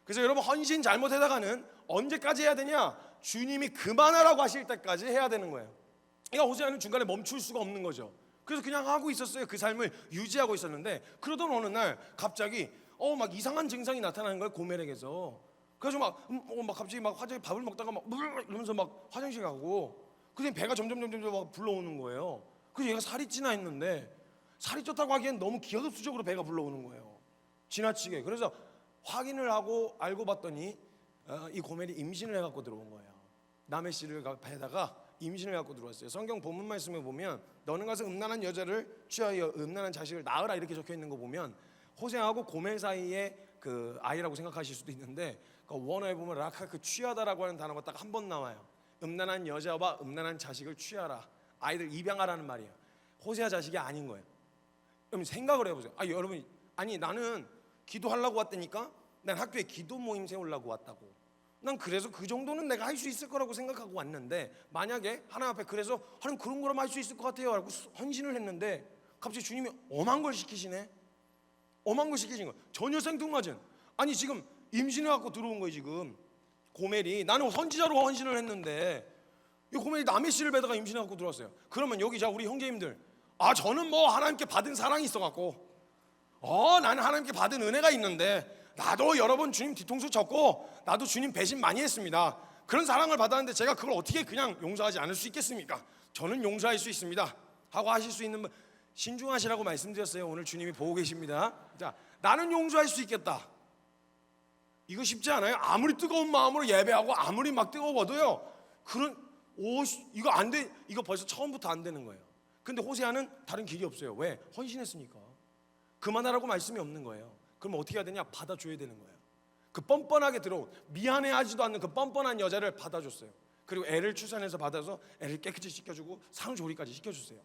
그래서 여러분, 헌신 잘못하다가는 언제까지 해야 되냐? 주님이 그만하라고 하실 때까지 해야 되는 거예요. 그러니까 호세아는 중간에 멈출 수가 없는 거죠. 그래서 그냥 하고 있었어요. 그 삶을 유지하고 있었는데, 그러던 어느 날 갑자기 막 이상한 증상이 나타나는 거예요, 고멜에게서. 그래서 막 갑자기 막 밥을 먹다가 막 이러면서 막 화장실 가고, 그다음에 배가 점점 막 불러오는 거예요. 그래서 얘가 살이 찌나 했는데, 살이 쪘다고 하기엔 너무 기하급수적으로 배가 불러오는 거예요, 지나치게. 그래서 확인을 하고 알고 봤더니 이 고멜이 임신을 해갖고 들어온 거예요. 남의 씨를 배에다가 임신을 해갖고 들어왔어요. 성경 본문 말씀에 보면 너는 가서 음란한 여자를 취하여 음란한 자식을 낳으라 이렇게 적혀 있는 거 보면 호세아하고 고멜 사이에 그 아이라고 생각하실 수도 있는데, 그 원어에 보면 라카, 그 취하다라고 하는 단어가 딱 한 번 나와요. 음란한 여자와 음란한 자식을 취하라, 아이들 입양하라는 말이에요. 호세아 자식이 아닌 거예요. 여러분 생각을 해보세요. 여러분, 나는 기도하려고 왔다니까. 난 학교에 기도 모임 세우려고 왔다고. 난 그래서 그 정도는 내가 할 수 있을 거라고 생각하고 왔는데, 만약에 하나님 앞에 그래서 하나님 그런 거라면 할 수 있을 것 같아요 라고 헌신을 했는데 갑자기 주님이 엄한 걸 시키시네. 엄한 걸 시키신 거예요. 전혀 생뚱맞은. 지금 임신해갖고 들어온 거예요. 지금 고멜이, 나는 선지자로 헌신을 했는데 이 고멜이 남의 씨를 배다가 임신해갖고 들어왔어요. 그러면 여기 자 우리 형제님들, 저는 뭐 하나님께 받은 사랑이 있어갖고 나는 하나님께 받은 은혜가 있는데, 나도 여러 번 주님 뒤통수 쳤고 나도 주님 배신 많이 했습니다. 그런 사랑을 받았는데 제가 그걸 어떻게 그냥 용서하지 않을 수 있겠습니까? 저는 용서할 수 있습니다 하고 하실 수 있는 분 신중하시라고 말씀드렸어요. 오늘 주님이 보고 계십니다. 자, 나는 용서할 수 있겠다. 이거 쉽지 않아요. 아무리 뜨거운 마음으로 예배하고 아무리 막 뜨거워도요, 이거 안 돼. 이거 벌써 처음부터 안 되는 거예요. 근데 호세아는 다른 길이 없어요. 왜? 헌신했으니까. 그만하라고 말씀이 없는 거예요. 그럼 어떻게 해야 되냐? 받아줘야 되는 거예요. 그 뻔뻔하게 들어온, 미안해하지도 않는 그 뻔뻔한 여자를 받아줬어요. 그리고 애를 출산해서 받아서 애를 깨끗이 씻겨주고 산후조리까지 시켜주세요.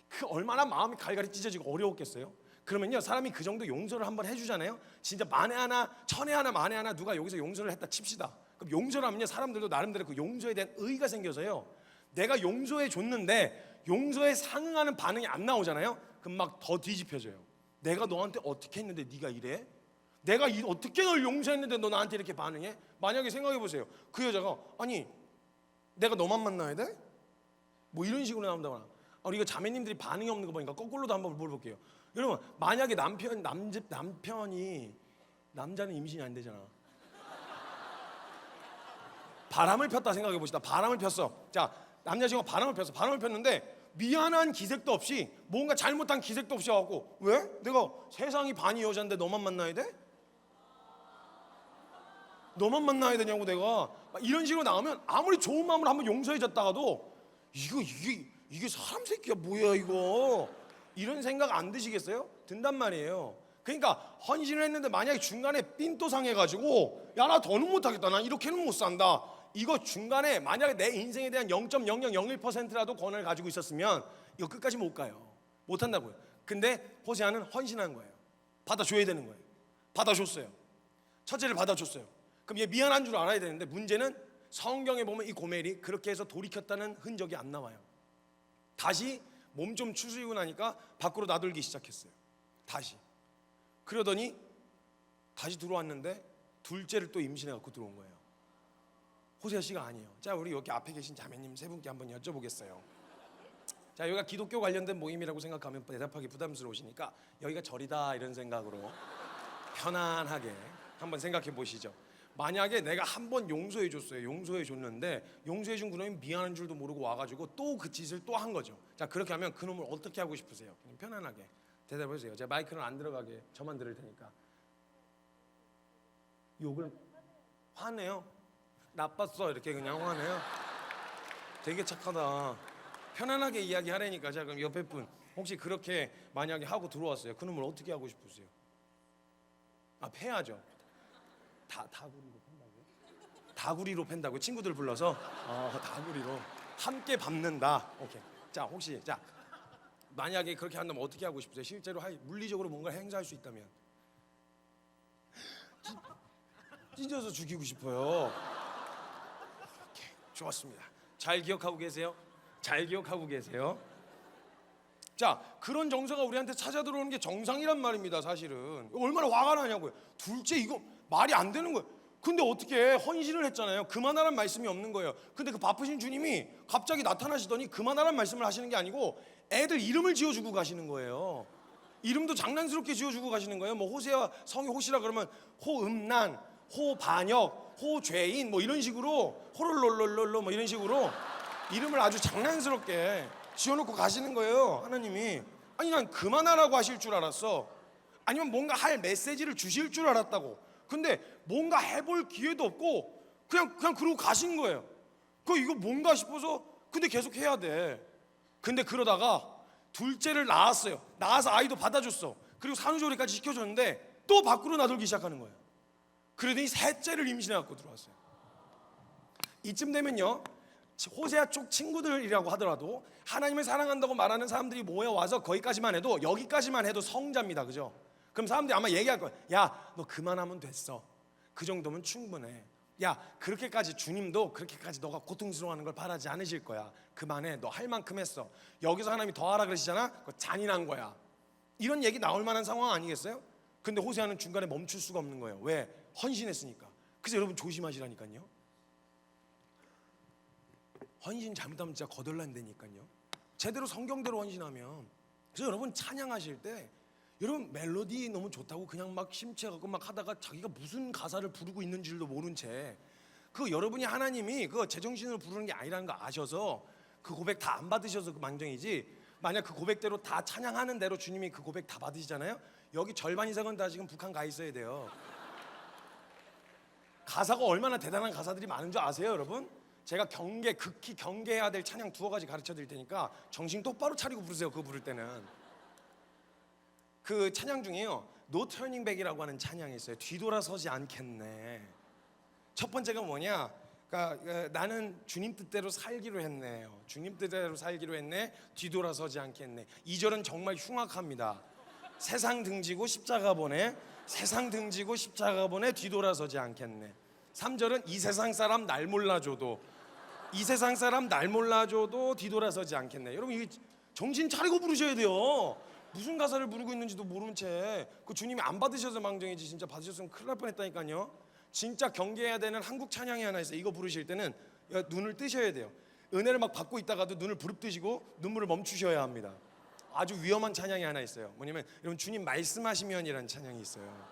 그 얼마나 마음이 갈갈이 찢어지고 어려웠겠어요. 그러면요, 사람이 그 정도 용서를 한번 해주잖아요. 진짜 만에 하나, 천에 하나, 만에 하나 누가 여기서 용서를 했다 칩시다. 그럼 용서를 하면요, 사람들도 나름대로 그 용서에 대한 의의가 생겨서요, 내가 용서해 줬는데 용서에 상응하는 반응이 안 나오잖아요. 그럼 막 더 뒤집혀져요. 내가 너한테 어떻게 했는데 네가 이래? 내가 어떻게 널 용서했는데 너 나한테 이렇게 반응해? 만약에 생각해 보세요. 그 여자가 아니 내가 너만 만나야 돼? 뭐 이런 식으로 나온다거나. 우리 이거 자매님들이 반응이 없는 거 보니까 거꾸로도 한번 물어볼게요. 여러분, 만약에 남편이, 남자는 임신이 안 되잖아. 바람을 폈다 생각해 봅시다. 바람을 폈어. 자, 남자친구가 바람을 폈어. 바람을 폈는데 미안한 기색도 없이, 뭔가 잘못한 기색도 없이 와갖고, 왜? 내가 세상이 반이 여자인데 너만 만나야 돼? 너만 만나야 되냐고 내가. 이런 식으로 나오면 아무리 좋은 마음으로 한번 용서해줬다가도 이게 사람 새끼야 뭐야 이거, 이런 생각 안 드시겠어요? 든단 말이에요. 그러니까 헌신을 했는데 만약에 중간에 삔또 상해가지고 야 나 더는 못하겠다, 난 이렇게는 못 산다, 이거 중간에 만약에 내 인생에 대한 0.0001%라도 권한을 가지고 있었으면 이거 끝까지 못 가요. 못 한다고요. 근데 호세아는 헌신한 거예요. 받아줘야 되는 거예요. 받아줬어요. 첫째를 받아줬어요. 그럼 얘 미안한 줄 알아야 되는데, 문제는 성경에 보면 이 고멜이 그렇게 해서 돌이켰다는 흔적이 안 나와요. 다시 몸 좀 추스리고 나니까 밖으로 나돌기 시작했어요. 다시. 그러더니 다시 들어왔는데 둘째를 또 임신해 갖고 들어온 거예요. 호세아 씨가 아니에요. 자, 우리 여기 앞에 계신 자매님 세 분께 한번 여쭤보겠어요. 자, 여기가 기독교 관련된 모임이라고 생각하면 대답하기 부담스러우시니까 여기가 절이다 이런 생각으로 편안하게 한번 생각해 보시죠. 만약에 내가 한 번 용서해 줬어요. 용서해 줬는데 용서해 준 그놈이 미안한 줄도 모르고 와가지고 또 그 짓을 또 한 거죠. 자, 그렇게 하면 그놈을 어떻게 하고 싶으세요? 그냥 편안하게 대답해 주세요. 제가 마이크는 안 들어가게 저만 들을 테니까. 욕을 화내요? 나빴어 이렇게 그냥 화내요? 되게 착하다. 편안하게 이야기하라니까. 자, 그럼 옆에 분 혹시 그렇게 만약에 하고 들어왔어요. 그놈을 어떻게 하고 싶으세요? 아, 패야죠. 다구리로 팬다고요? 다구리로 팬다고 친구들 불러서 다구리로 함께 밟는다. 오케이. 자, 혹시 자 만약에 그렇게 한다면 어떻게 하고 싶으세요? 실제로 물리적으로 뭔가 행사할 수 있다면. 찢어서 죽이고 싶어요. 오케이, 좋았습니다. 잘 기억하고 계세요? 잘 기억하고 계세요? 자, 그런 정서가 우리한테 찾아 들어오는 게 정상이란 말입니다. 사실은 얼마나 화가 나냐고요. 둘째, 이거 말이 안 되는 거예요. 근데 어떻게 헌신을 했잖아요. 그만하란 말씀이 없는 거예요. 근데 그 바쁘신 주님이 갑자기 나타나시더니 그만하란 말씀을 하시는 게 아니고 애들 이름을 지어주고 가시는 거예요. 이름도 장난스럽게 지어주고 가시는 거예요. 뭐 호세아 성이 호시라 그러면 호음란, 호반역, 호죄인 뭐 이런 식으로, 호롤롤롤롤로 뭐 이런 식으로 이름을 아주 장난스럽게 지어놓고 가시는 거예요. 하나님이. 아니, 난 그만하라고 하실 줄 알았어. 아니면 뭔가 할 메시지를 주실 줄 알았다고. 근데 뭔가 해볼 기회도 없고 그냥 그러고 가신 거예요. 이거 뭔가 싶어서 근데 계속 해야 돼. 근데 그러다가 둘째를 낳았어요. 낳아서 아이도 받아줬어. 그리고 산후조리까지 시켜줬는데 또 밖으로 나돌기 시작하는 거예요. 그러더니 셋째를 임신해갖고 들어왔어요. 이쯤 되면요, 호세아 쪽 친구들이라고 하더라도 하나님을 사랑한다고 말하는 사람들이 모여와서 거기까지만 해도, 여기까지만 해도 성자입니다. 그죠? 그럼 사람들이 아마 얘기할 거예요. 야, 너 그만하면 됐어. 그 정도면 충분해. 야, 그렇게까지 주님도 그렇게까지 너가 고통스러워하는 걸 바라지 않으실 거야. 그만해. 너 할 만큼 했어. 여기서 하나님이 더 하라 그러시잖아. 그거 잔인한 거야. 이런 얘기 나올 만한 상황 아니겠어요? 근데 호세아는 중간에 멈출 수가 없는 거예요. 왜? 헌신했으니까. 그래서 여러분 조심하시라니까요. 헌신 잘못하면 진짜 거덜난다니까요. 제대로 성경대로 헌신하면. 그래서 여러분 찬양하실 때 여러분 멜로디 너무 좋다고 그냥 막 심취해갖고 막 하다가 자기가 무슨 가사를 부르고 있는 줄도 모른 채, 그 여러분이 하나님이 그 제정신으로 부르는 게 아니라는 거 아셔서 그 고백 다 안 받으셔서 그 망정이지, 만약 그 고백대로 다 찬양하는 대로 주님이 그 고백 다 받으시잖아요. 여기 절반 이상은 다 지금 북한 가 있어야 돼요. 가사가 얼마나 대단한 가사들이 많은 줄 아세요, 여러분? 제가 극히 경계해야 될 찬양 두어 가지 가르쳐 드릴 테니까 정신 똑바로 차리고 부르세요. 그거 부를 때는. 그 찬양 중에요, No Turning Back이라고 하는 찬양이 있어요. 뒤돌아서지 않겠네. 첫 번째가 뭐냐? 그러니까 나는 주님 뜻대로 살기로 했네요. 주님 뜻대로 살기로 했네. 뒤돌아서지 않겠네. 2절은 정말 흉악합니다. 세상 등지고 십자가 보내. 세상 등지고 십자가 보내. 뒤돌아서지 않겠네. 3절은 이 세상 사람 날 몰라줘도, 이 세상 사람 날 몰라줘도 뒤돌아서지 않겠네. 여러분 이게 정신 차리고 부르셔야 돼요. 무슨 가사를 부르고 있는지도 모른 채 그 주님이 안 받으셔서 망정이지, 진짜 받으셨으면 큰일 날 뻔했다니까요. 진짜 경계해야 되는 한국 찬양이 하나 있어요. 이거 부르실 때는 눈을 뜨셔야 돼요. 은혜를 막 받고 있다가도 눈을 부릅뜨시고 눈물을 멈추셔야 합니다. 아주 위험한 찬양이 하나 있어요. 뭐냐면 여러분, 주님 말씀하시면이라는 찬양이 있어요.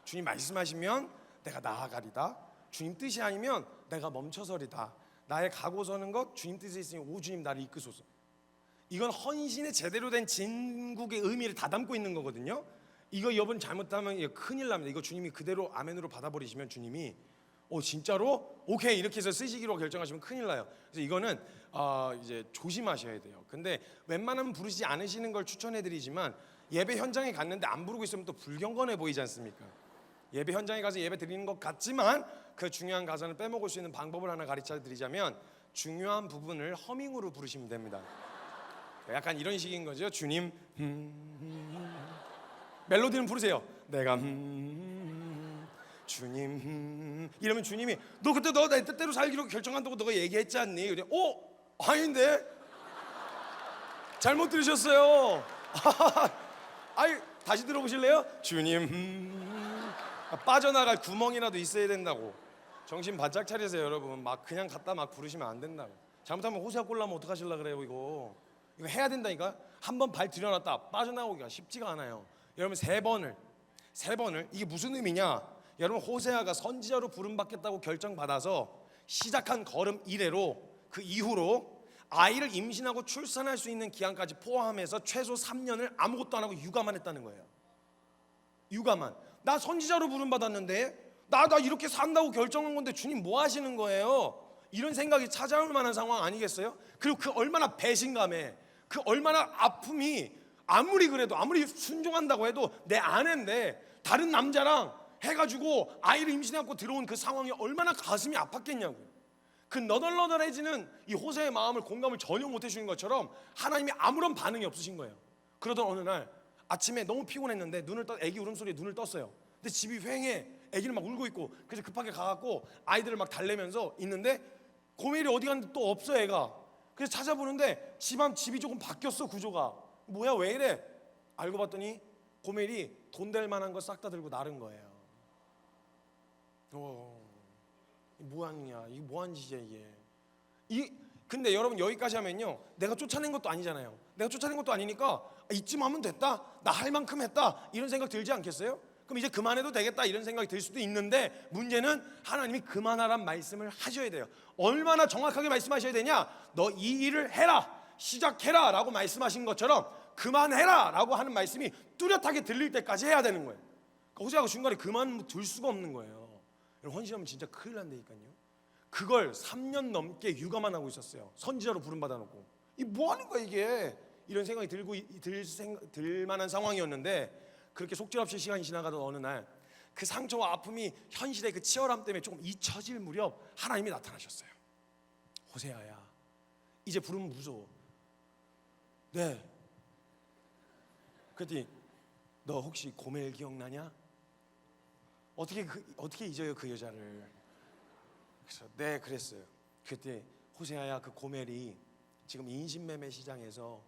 주님 말씀하시면 내가 나아가리다. 주님 뜻이 아니면 내가 멈춰서리다. 나의 가고 서는 것 주님 뜻이 있으니 오 주님 나를 이끄소서. 이건 헌신의 제대로 된 진국의 의미를 다 담고 있는 거거든요. 이거 여러분 잘못하면 이거 큰일 납니다. 이거 주님이 그대로 아멘으로 받아버리시면 주님이 진짜로 오케이 이렇게 해서 쓰시기로 결정하시면 큰일 나요. 그래서 이거는 이제 조심하셔야 돼요. 근데 웬만하면 부르시지 않으시는 걸 추천해드리지만, 예배 현장에 갔는데 안 부르고 있으면 또 불경건해 보이지 않습니까? 예배 현장에 가서 예배 드리는 것 같지만 그 중요한 가사를 빼먹을 수 있는 방법을 하나 가르쳐 드리자면, 중요한 부분을 허밍으로 부르시면 됩니다. 약간 이런 식인 거죠. 주님 멜로디는 부르세요. 내가 주님 이러면 주님이 너 그때 너 내 뜻대로 살기로 결정한다고 너가 얘기했지 않니? 그래. 아닌데 잘못 들으셨어요. 아이 다시 들어보실래요? 주님 빠져나갈 구멍이라도 있어야 된다고. 정신 바짝 차리세요 여러분. 막 그냥 갖다 막 부르시면 안 된다고. 잘못하면 호세아 꼴나면 어떡하실라 그래요. 이거 해야 된다니까. 한번 발 들여놨다 빠져나오기가 쉽지가 않아요. 여러분 세 번을 이게 무슨 의미냐? 여러분 호세아가 선지자로 부름받겠다고 결정받아서 시작한 걸음 이래로 그 이후로 아이를 임신하고 출산할 수 있는 기한까지 포함해서 최소 3년을 아무것도 안 하고 육아만 했다는 거예요. 육아만. 나 선지자로 부름받았는데 나 이렇게 산다고 결정한 건데 주님 뭐 하시는 거예요? 이런 생각이 찾아올 만한 상황 아니겠어요? 그리고 그 얼마나 배신감에, 그 얼마나 아픔이, 아무리 그래도 아무리 순종한다고 해도 내 아내인데 다른 남자랑 해가지고 아이를 임신하고 들어온 그 상황이 얼마나 가슴이 아팠겠냐고요. 그 너덜너덜해지는 이 호세의 마음을 공감을 전혀 못 해주신 것처럼 하나님이 아무런 반응이 없으신 거예요. 그러던 어느 날 아침에 너무 피곤했는데 아기 울음소리에 눈을 떴어요. 근데 집이 휑해. 아기는 막 울고 있고. 그래서 급하게 가갖고 아이들을 막 달래면서 있는데 고멜이 어디 갔는데 또 없어 애가. 그래서 찾아보는데 집이 조금 바뀌었어 구조가. 뭐야 왜 이래? 알고 봤더니 고멜이 돈 될 만한 거 싹 다 들고 나른 거예요. 뭐하냐 이게 뭐한 짓이야 이게. 근데 여러분 여기까지 하면요, 내가 쫓아낸 것도 아니잖아요. 내가 쫓아낸 것도 아니니까 이쯤 하면 됐다, 나 할 만큼 했다, 이런 생각 들지 않겠어요? 그럼 이제 그만해도 되겠다 이런 생각이 들 수도 있는데, 문제는 하나님이 그만하란 말씀을 하셔야 돼요. 얼마나 정확하게 말씀하셔야 되냐? 너 이 일을 해라, 시작해라 라고 말씀하신 것처럼 그만해라 라고 하는 말씀이 뚜렷하게 들릴 때까지 해야 되는 거예요. 그러니까 호세아가 중간에 그만둘 수가 없는 거예요. 헌신하면 진짜 큰일 난다니까요. 그걸 3년 넘게 육아만 하고 있었어요. 선지자로 부름받아 놓고. 이 뭐 하는 거야 이게? 이런 생각이 들 만한 상황이었는데, 그렇게 속절없이 시간이 지나가던 어느 날 그 상처와 아픔이 현실의 그 치열함 때문에 조금 잊혀질 무렵 하나님이 나타나셨어요. 호세아야, 이제 부르면 무서워. 네. 그랬더니 너 혹시 고멜 기억나냐? 어떻게 잊어요 그 여자를? 그래서 네 그랬어요. 그때 호세아야, 그 고멜이 지금 인신매매 시장에서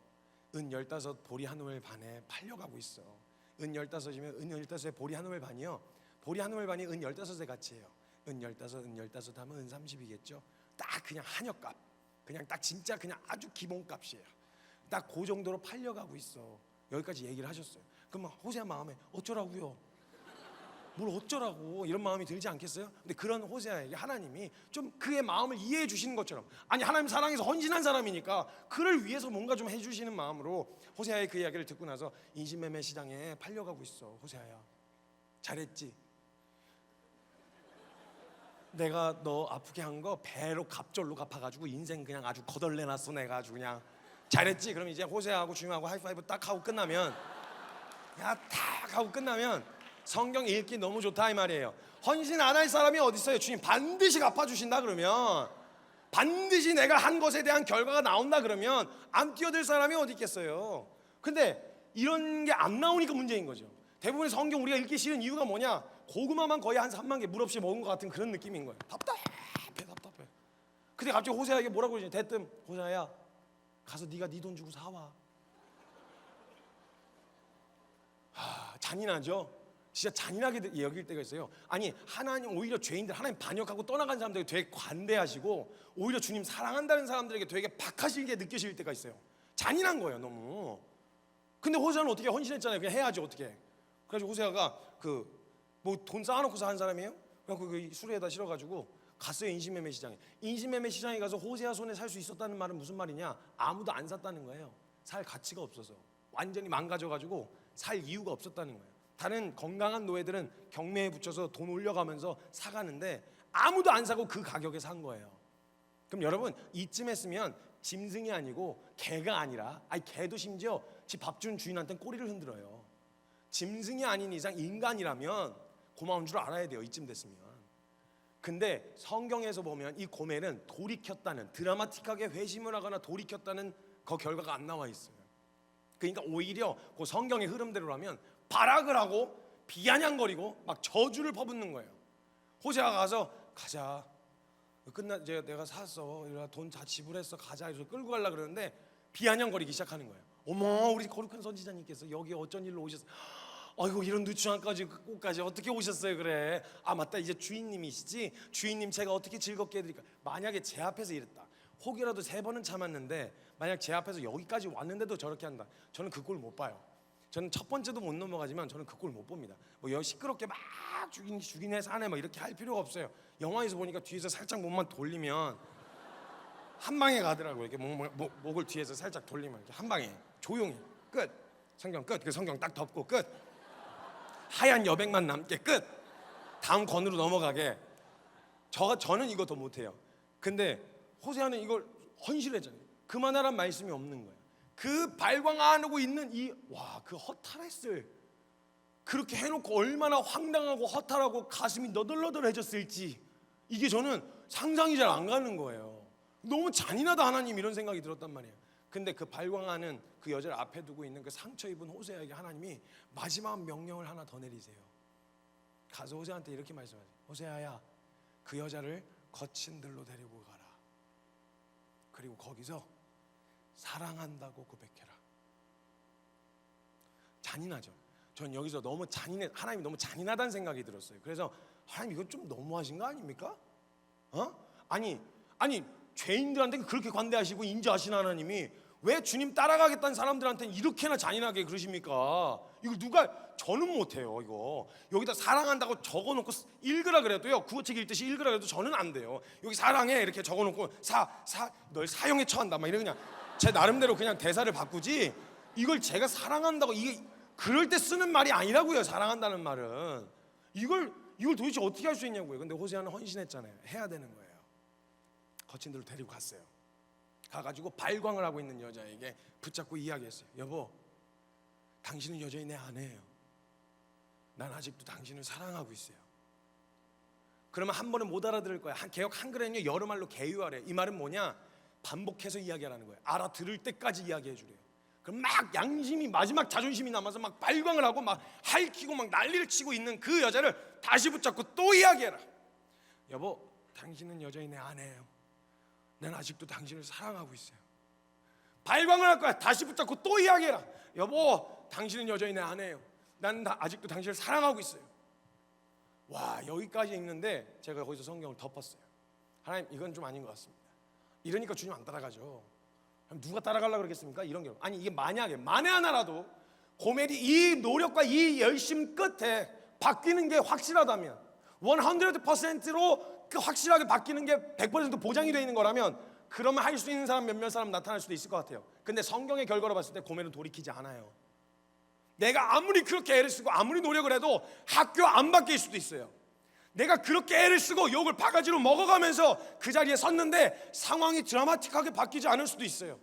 은 15 보리 한 울 반에 팔려가고 있어. 은 15이면 은 15에 보리 한 울 반이요. 보리 한 울 반이 은 15의 가치예요. 은 15 하면 은 30이겠죠. 딱 그냥 한역값. 그냥 딱 진짜 그냥 아주 기본값이에요. 딱 그 정도로 팔려가고 있어. 여기까지 얘기를 하셨어요. 그럼 호세아 마음에 어쩌라고요? 뭘 어쩌라고 이런 마음이 들지 않겠어요? 근데 그런 호세아에게 하나님이 좀 그의 마음을 이해해 주시는 것처럼, 아니 하나님 사랑해서 헌신한 사람이니까 그를 위해서 뭔가 좀 해주시는 마음으로 호세아의 그 이야기를 듣고 나서 인신매매 시장에 팔려가고 있어. 호세아야 잘했지? 내가 너 아프게 한 거 배로 갑절로 갚아가지고 인생 그냥 아주 거덜내놨어. 내가 아주 그냥 잘했지? 그럼 이제 호세아하고 주님하고 하이파이브 딱 하고 끝나면 야, 탁 하고 끝나면 성경 읽기 너무 좋다 이 말이에요. 헌신 안 할 사람이 어디 있어요? 주님 반드시 갚아주신다 그러면, 반드시 내가 한 것에 대한 결과가 나온다 그러면 안 뛰어들 사람이 어디 있겠어요? 근데 이런 게 안 나오니까 문제인 거죠. 대부분의 성경 우리가 읽기 싫은 이유가 뭐냐? 고구마만 거의 한 3만 개 물 없이 먹은 것 같은 그런 느낌인 거예요. 답답해. 근데 갑자기 호세아에게 뭐라고 그러지? 대뜸 호세아야 가서 네가 네 돈 주고 사와. 잔인하죠. 진짜 잔인하게 여길 때가 있어요. 아니 하나님 오히려 죄인들 하나님 반역하고 떠나간 사람들에게 되게 관대하시고 오히려 주님 사랑한다는 사람들에게 되게 박하시게 느껴질 때가 있어요. 잔인한 거예요 너무. 근데 호세아는 어떻게 헌신했잖아요. 그냥 해야지 어떻게. 그래가지고 호세아가 그 뭐 돈 쌓아놓고서 한 사람이에요. 그냥 그 수레에다 실어가지고 갔어요. 인신매매 시장에. 인신매매 시장에 가서 호세아 손에 살 수 있었다는 말은 무슨 말이냐? 아무도 안 샀다는 거예요. 살 가치가 없어서 완전히 망가져가지고 살 이유가 없었다는 거예요. 다른 건강한 노예들은 경매에 붙여서 돈 올려가면서 사가는데 아무도 안 사고 그 가격에 산 거예요. 그럼 여러분 이쯤 했으면 짐승이 아니고 개가 아니라, 아니 개도 심지어 집 밥 준 주인한테는 꼬리를 흔들어요. 짐승이 아닌 이상 인간이라면 고마운 줄 알아야 돼요. 이쯤 됐으면. 근데 성경에서 보면 이 고멜은 돌이켰다는, 드라마틱하게 회심을 하거나 돌이켰다는 그 결과가 안 나와 있어요. 그러니까 오히려 그 성경의 흐름대로라면 발악을 하고 비아냥거리고 막 저주를 퍼붓는 거예요. 호세아가 가서 가자, 이제 내가 샀어, 돈 다 지불했어, 가자 이래서 끌고 가려고 그러는데 비아냥거리기 시작하는 거예요. 어머 우리 거룩한 선지자님께서 여기 어쩐 일로 오셨어요? 아이고 이런 누추한까지 꽃까지 어떻게 오셨어요? 그래. 아 맞다, 이제 주인님이시지. 주인님 제가 어떻게 즐겁게 해드릴까. 만약에 제 앞에서 이랬다, 혹이라도 3번은 참았는데 만약 제 앞에서 여기까지 왔는데도 저렇게 한다, 저는 그 꼴 못 봐요. 저는 첫 번째도 못 넘어가지만 저는 그 꼴 못 봅니다. 뭐 여기 시끄럽게 막 죽이네 사네 막 이렇게 할 필요가 없어요. 영화에서 보니까 뒤에서 살짝 몸만 돌리면 한 방에 가더라고요. 이렇게 목을 뒤에서 살짝 돌리면 이렇게 한 방에 조용히 끝. 성경 끝. 그 성경 딱 덮고 끝. 하얀 여백만 남게 끝. 다음 권으로 넘어가게. 저는 이거 더 못해요. 근데 호세아는 이걸 헌신했잖아요. 그만하란 말씀이 없는 거예요. 그 발광 안 하고 있는 그 허탈했을, 그렇게 해놓고 얼마나 황당하고 허탈하고 가슴이 너덜너덜해졌을지 이게 저는 상상이 잘 안 가는 거예요. 너무 잔인하다 하나님, 이런 생각이 들었단 말이에요. 근데 그 발광하는 그 여자를 앞에 두고 있는 그 상처 입은 호세아에게 하나님이 마지막 명령을 하나 더 내리세요. 가서 호세아한테 이렇게 말씀하세요. 호세아야, 그 여자를 거친 들로 데리고 가라. 그리고 거기서 사랑한다고 고백해라. 잔인하죠. 전 여기서 너무 하나님이 너무 잔인하다는 생각이 들었어요. 그래서 하나님 이건 좀 너무하신 거 아닙니까? 아니 죄인들한테 그렇게 관대하시고 인자하신 하나님이 왜 주님 따라가겠다는 사람들한테는 이렇게나 잔인하게 그러십니까? 이걸 저는 못해요. 이거 여기다 사랑한다고 적어놓고 읽으라 그래도요, 구어책 읽듯이 읽으라 그래도 저는 안 돼요. 여기 사랑해 이렇게 적어놓고 널 사형에 처한다 막 이런, 그냥 제 나름대로 그냥 대사를 바꾸지, 이걸 제가 사랑한다고, 이게 그럴 때 쓰는 말이 아니라고요. 사랑한다는 말은 이걸 도대체 어떻게 할 수 있냐고요. 근데 호세아는 헌신했잖아요. 해야 되는 거예요. 거친 데로 데리고 갔어요. 가가지고 발광을 하고 있는 여자에게 붙잡고 이야기했어요. 여보, 당신은 여전히 내 아내예요. 난 아직도 당신을 사랑하고 있어요. 그러면 한 번은 못 알아들을 거야. 개역 한글에는요 여러말로 개유하래. 이 말은 뭐냐? 반복해서 이야기하라는 거예요. 알아들을 때까지 이야기해 주래요. 그럼 막 양심이, 마지막 자존심이 남아서 막 발광을 하고 막 핥히고 막 난리를 치고 있는 그 여자를 다시 붙잡고 또 이야기해라. 여보, 당신은 여전히 내 아내예요. 난 아직도 당신을 사랑하고 있어요. 발광을 할 거야. 다시 붙잡고 또 이야기해라. 여보, 당신은 여전히 내 아내예요. 난 아직도 당신을 사랑하고 있어요. 와, 여기까지 읽는데 제가 거기서 성경을 덮었어요. 하나님, 이건 좀 아닌 것 같습니다. 이러니까 주님 안 따라가죠. 누가 따라가려고 그러겠습니까? 이런 게. 아니, 이게 만에 하나라도 고멜이 이 노력과 이 열심 끝에 바뀌는 게 확실하다면, 100%로 그 확실하게 바뀌는 게 100% 보장이 되어 있는 거라면, 그러면 할 수 있는 사람 몇몇 사람 나타날 수도 있을 것 같아요. 근데 성경의 결과로 봤을 때 고멜은 돌이키지 않아요. 내가 아무리 그렇게 애를 쓰고 아무리 노력을 해도 학교 안 바뀔 수도 있어요. 내가 그렇게 애를 쓰고 욕을 바가지로 먹어가면서 그 자리에 섰는데 상황이 드라마틱하게 바뀌지 않을 수도 있어요.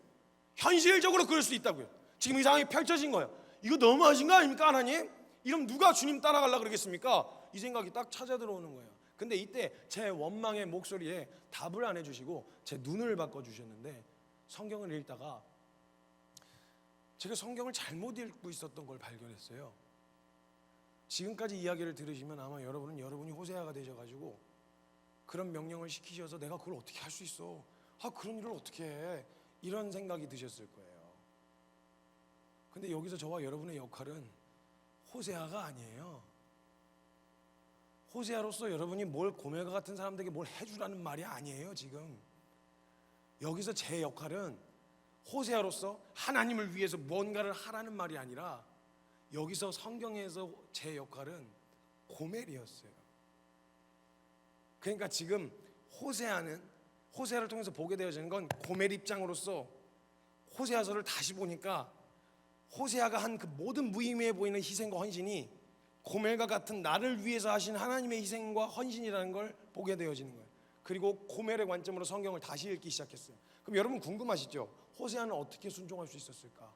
현실적으로 그럴 수도 있다고요. 지금 이 상황이 펼쳐진 거예요. 이거 너무하신 거 아닙니까 하나님? 이러면 누가 주님 따라가려고 그러겠습니까? 이 생각이 딱 찾아 들어오는 거예요. 근데 이때 제 원망의 목소리에 답을 안 해주시고 제 눈을 바꿔주셨는데, 성경을 읽다가 제가 성경을 잘못 읽고 있었던 걸 발견했어요. 지금까지 이야기를 들으시면 아마 여러분이 호세아가 되셔가지고 그런 명령을 시키셔서 내가 그걸 어떻게 할 수 있어? 그런 일을 어떻게 해? 이런 생각이 드셨을 거예요. 근데 여기서 저와 여러분의 역할은 호세아가 아니에요. 호세아로서 여러분이 뭘 고멜과 같은 사람들에게 뭘 해주라는 말이 아니에요. 지금 여기서 제 역할은 호세아로서 하나님을 위해서 뭔가를 하라는 말이 아니라, 여기서 성경에서 제 역할은 고멜이었어요. 그러니까 지금 호세아를 통해서 보게 되어지는 건 고멜 입장으로서 호세아서를 다시 보니까 호세아가 한 그 모든 무의미해 보이는 희생과 헌신이 고멜과 같은 나를 위해서 하신 하나님의 희생과 헌신이라는 걸 보게 되어지는 거예요. 그리고 고멜의 관점으로 성경을 다시 읽기 시작했어요. 그럼 여러분 궁금하시죠? 호세아는 어떻게 순종할 수 있었을까?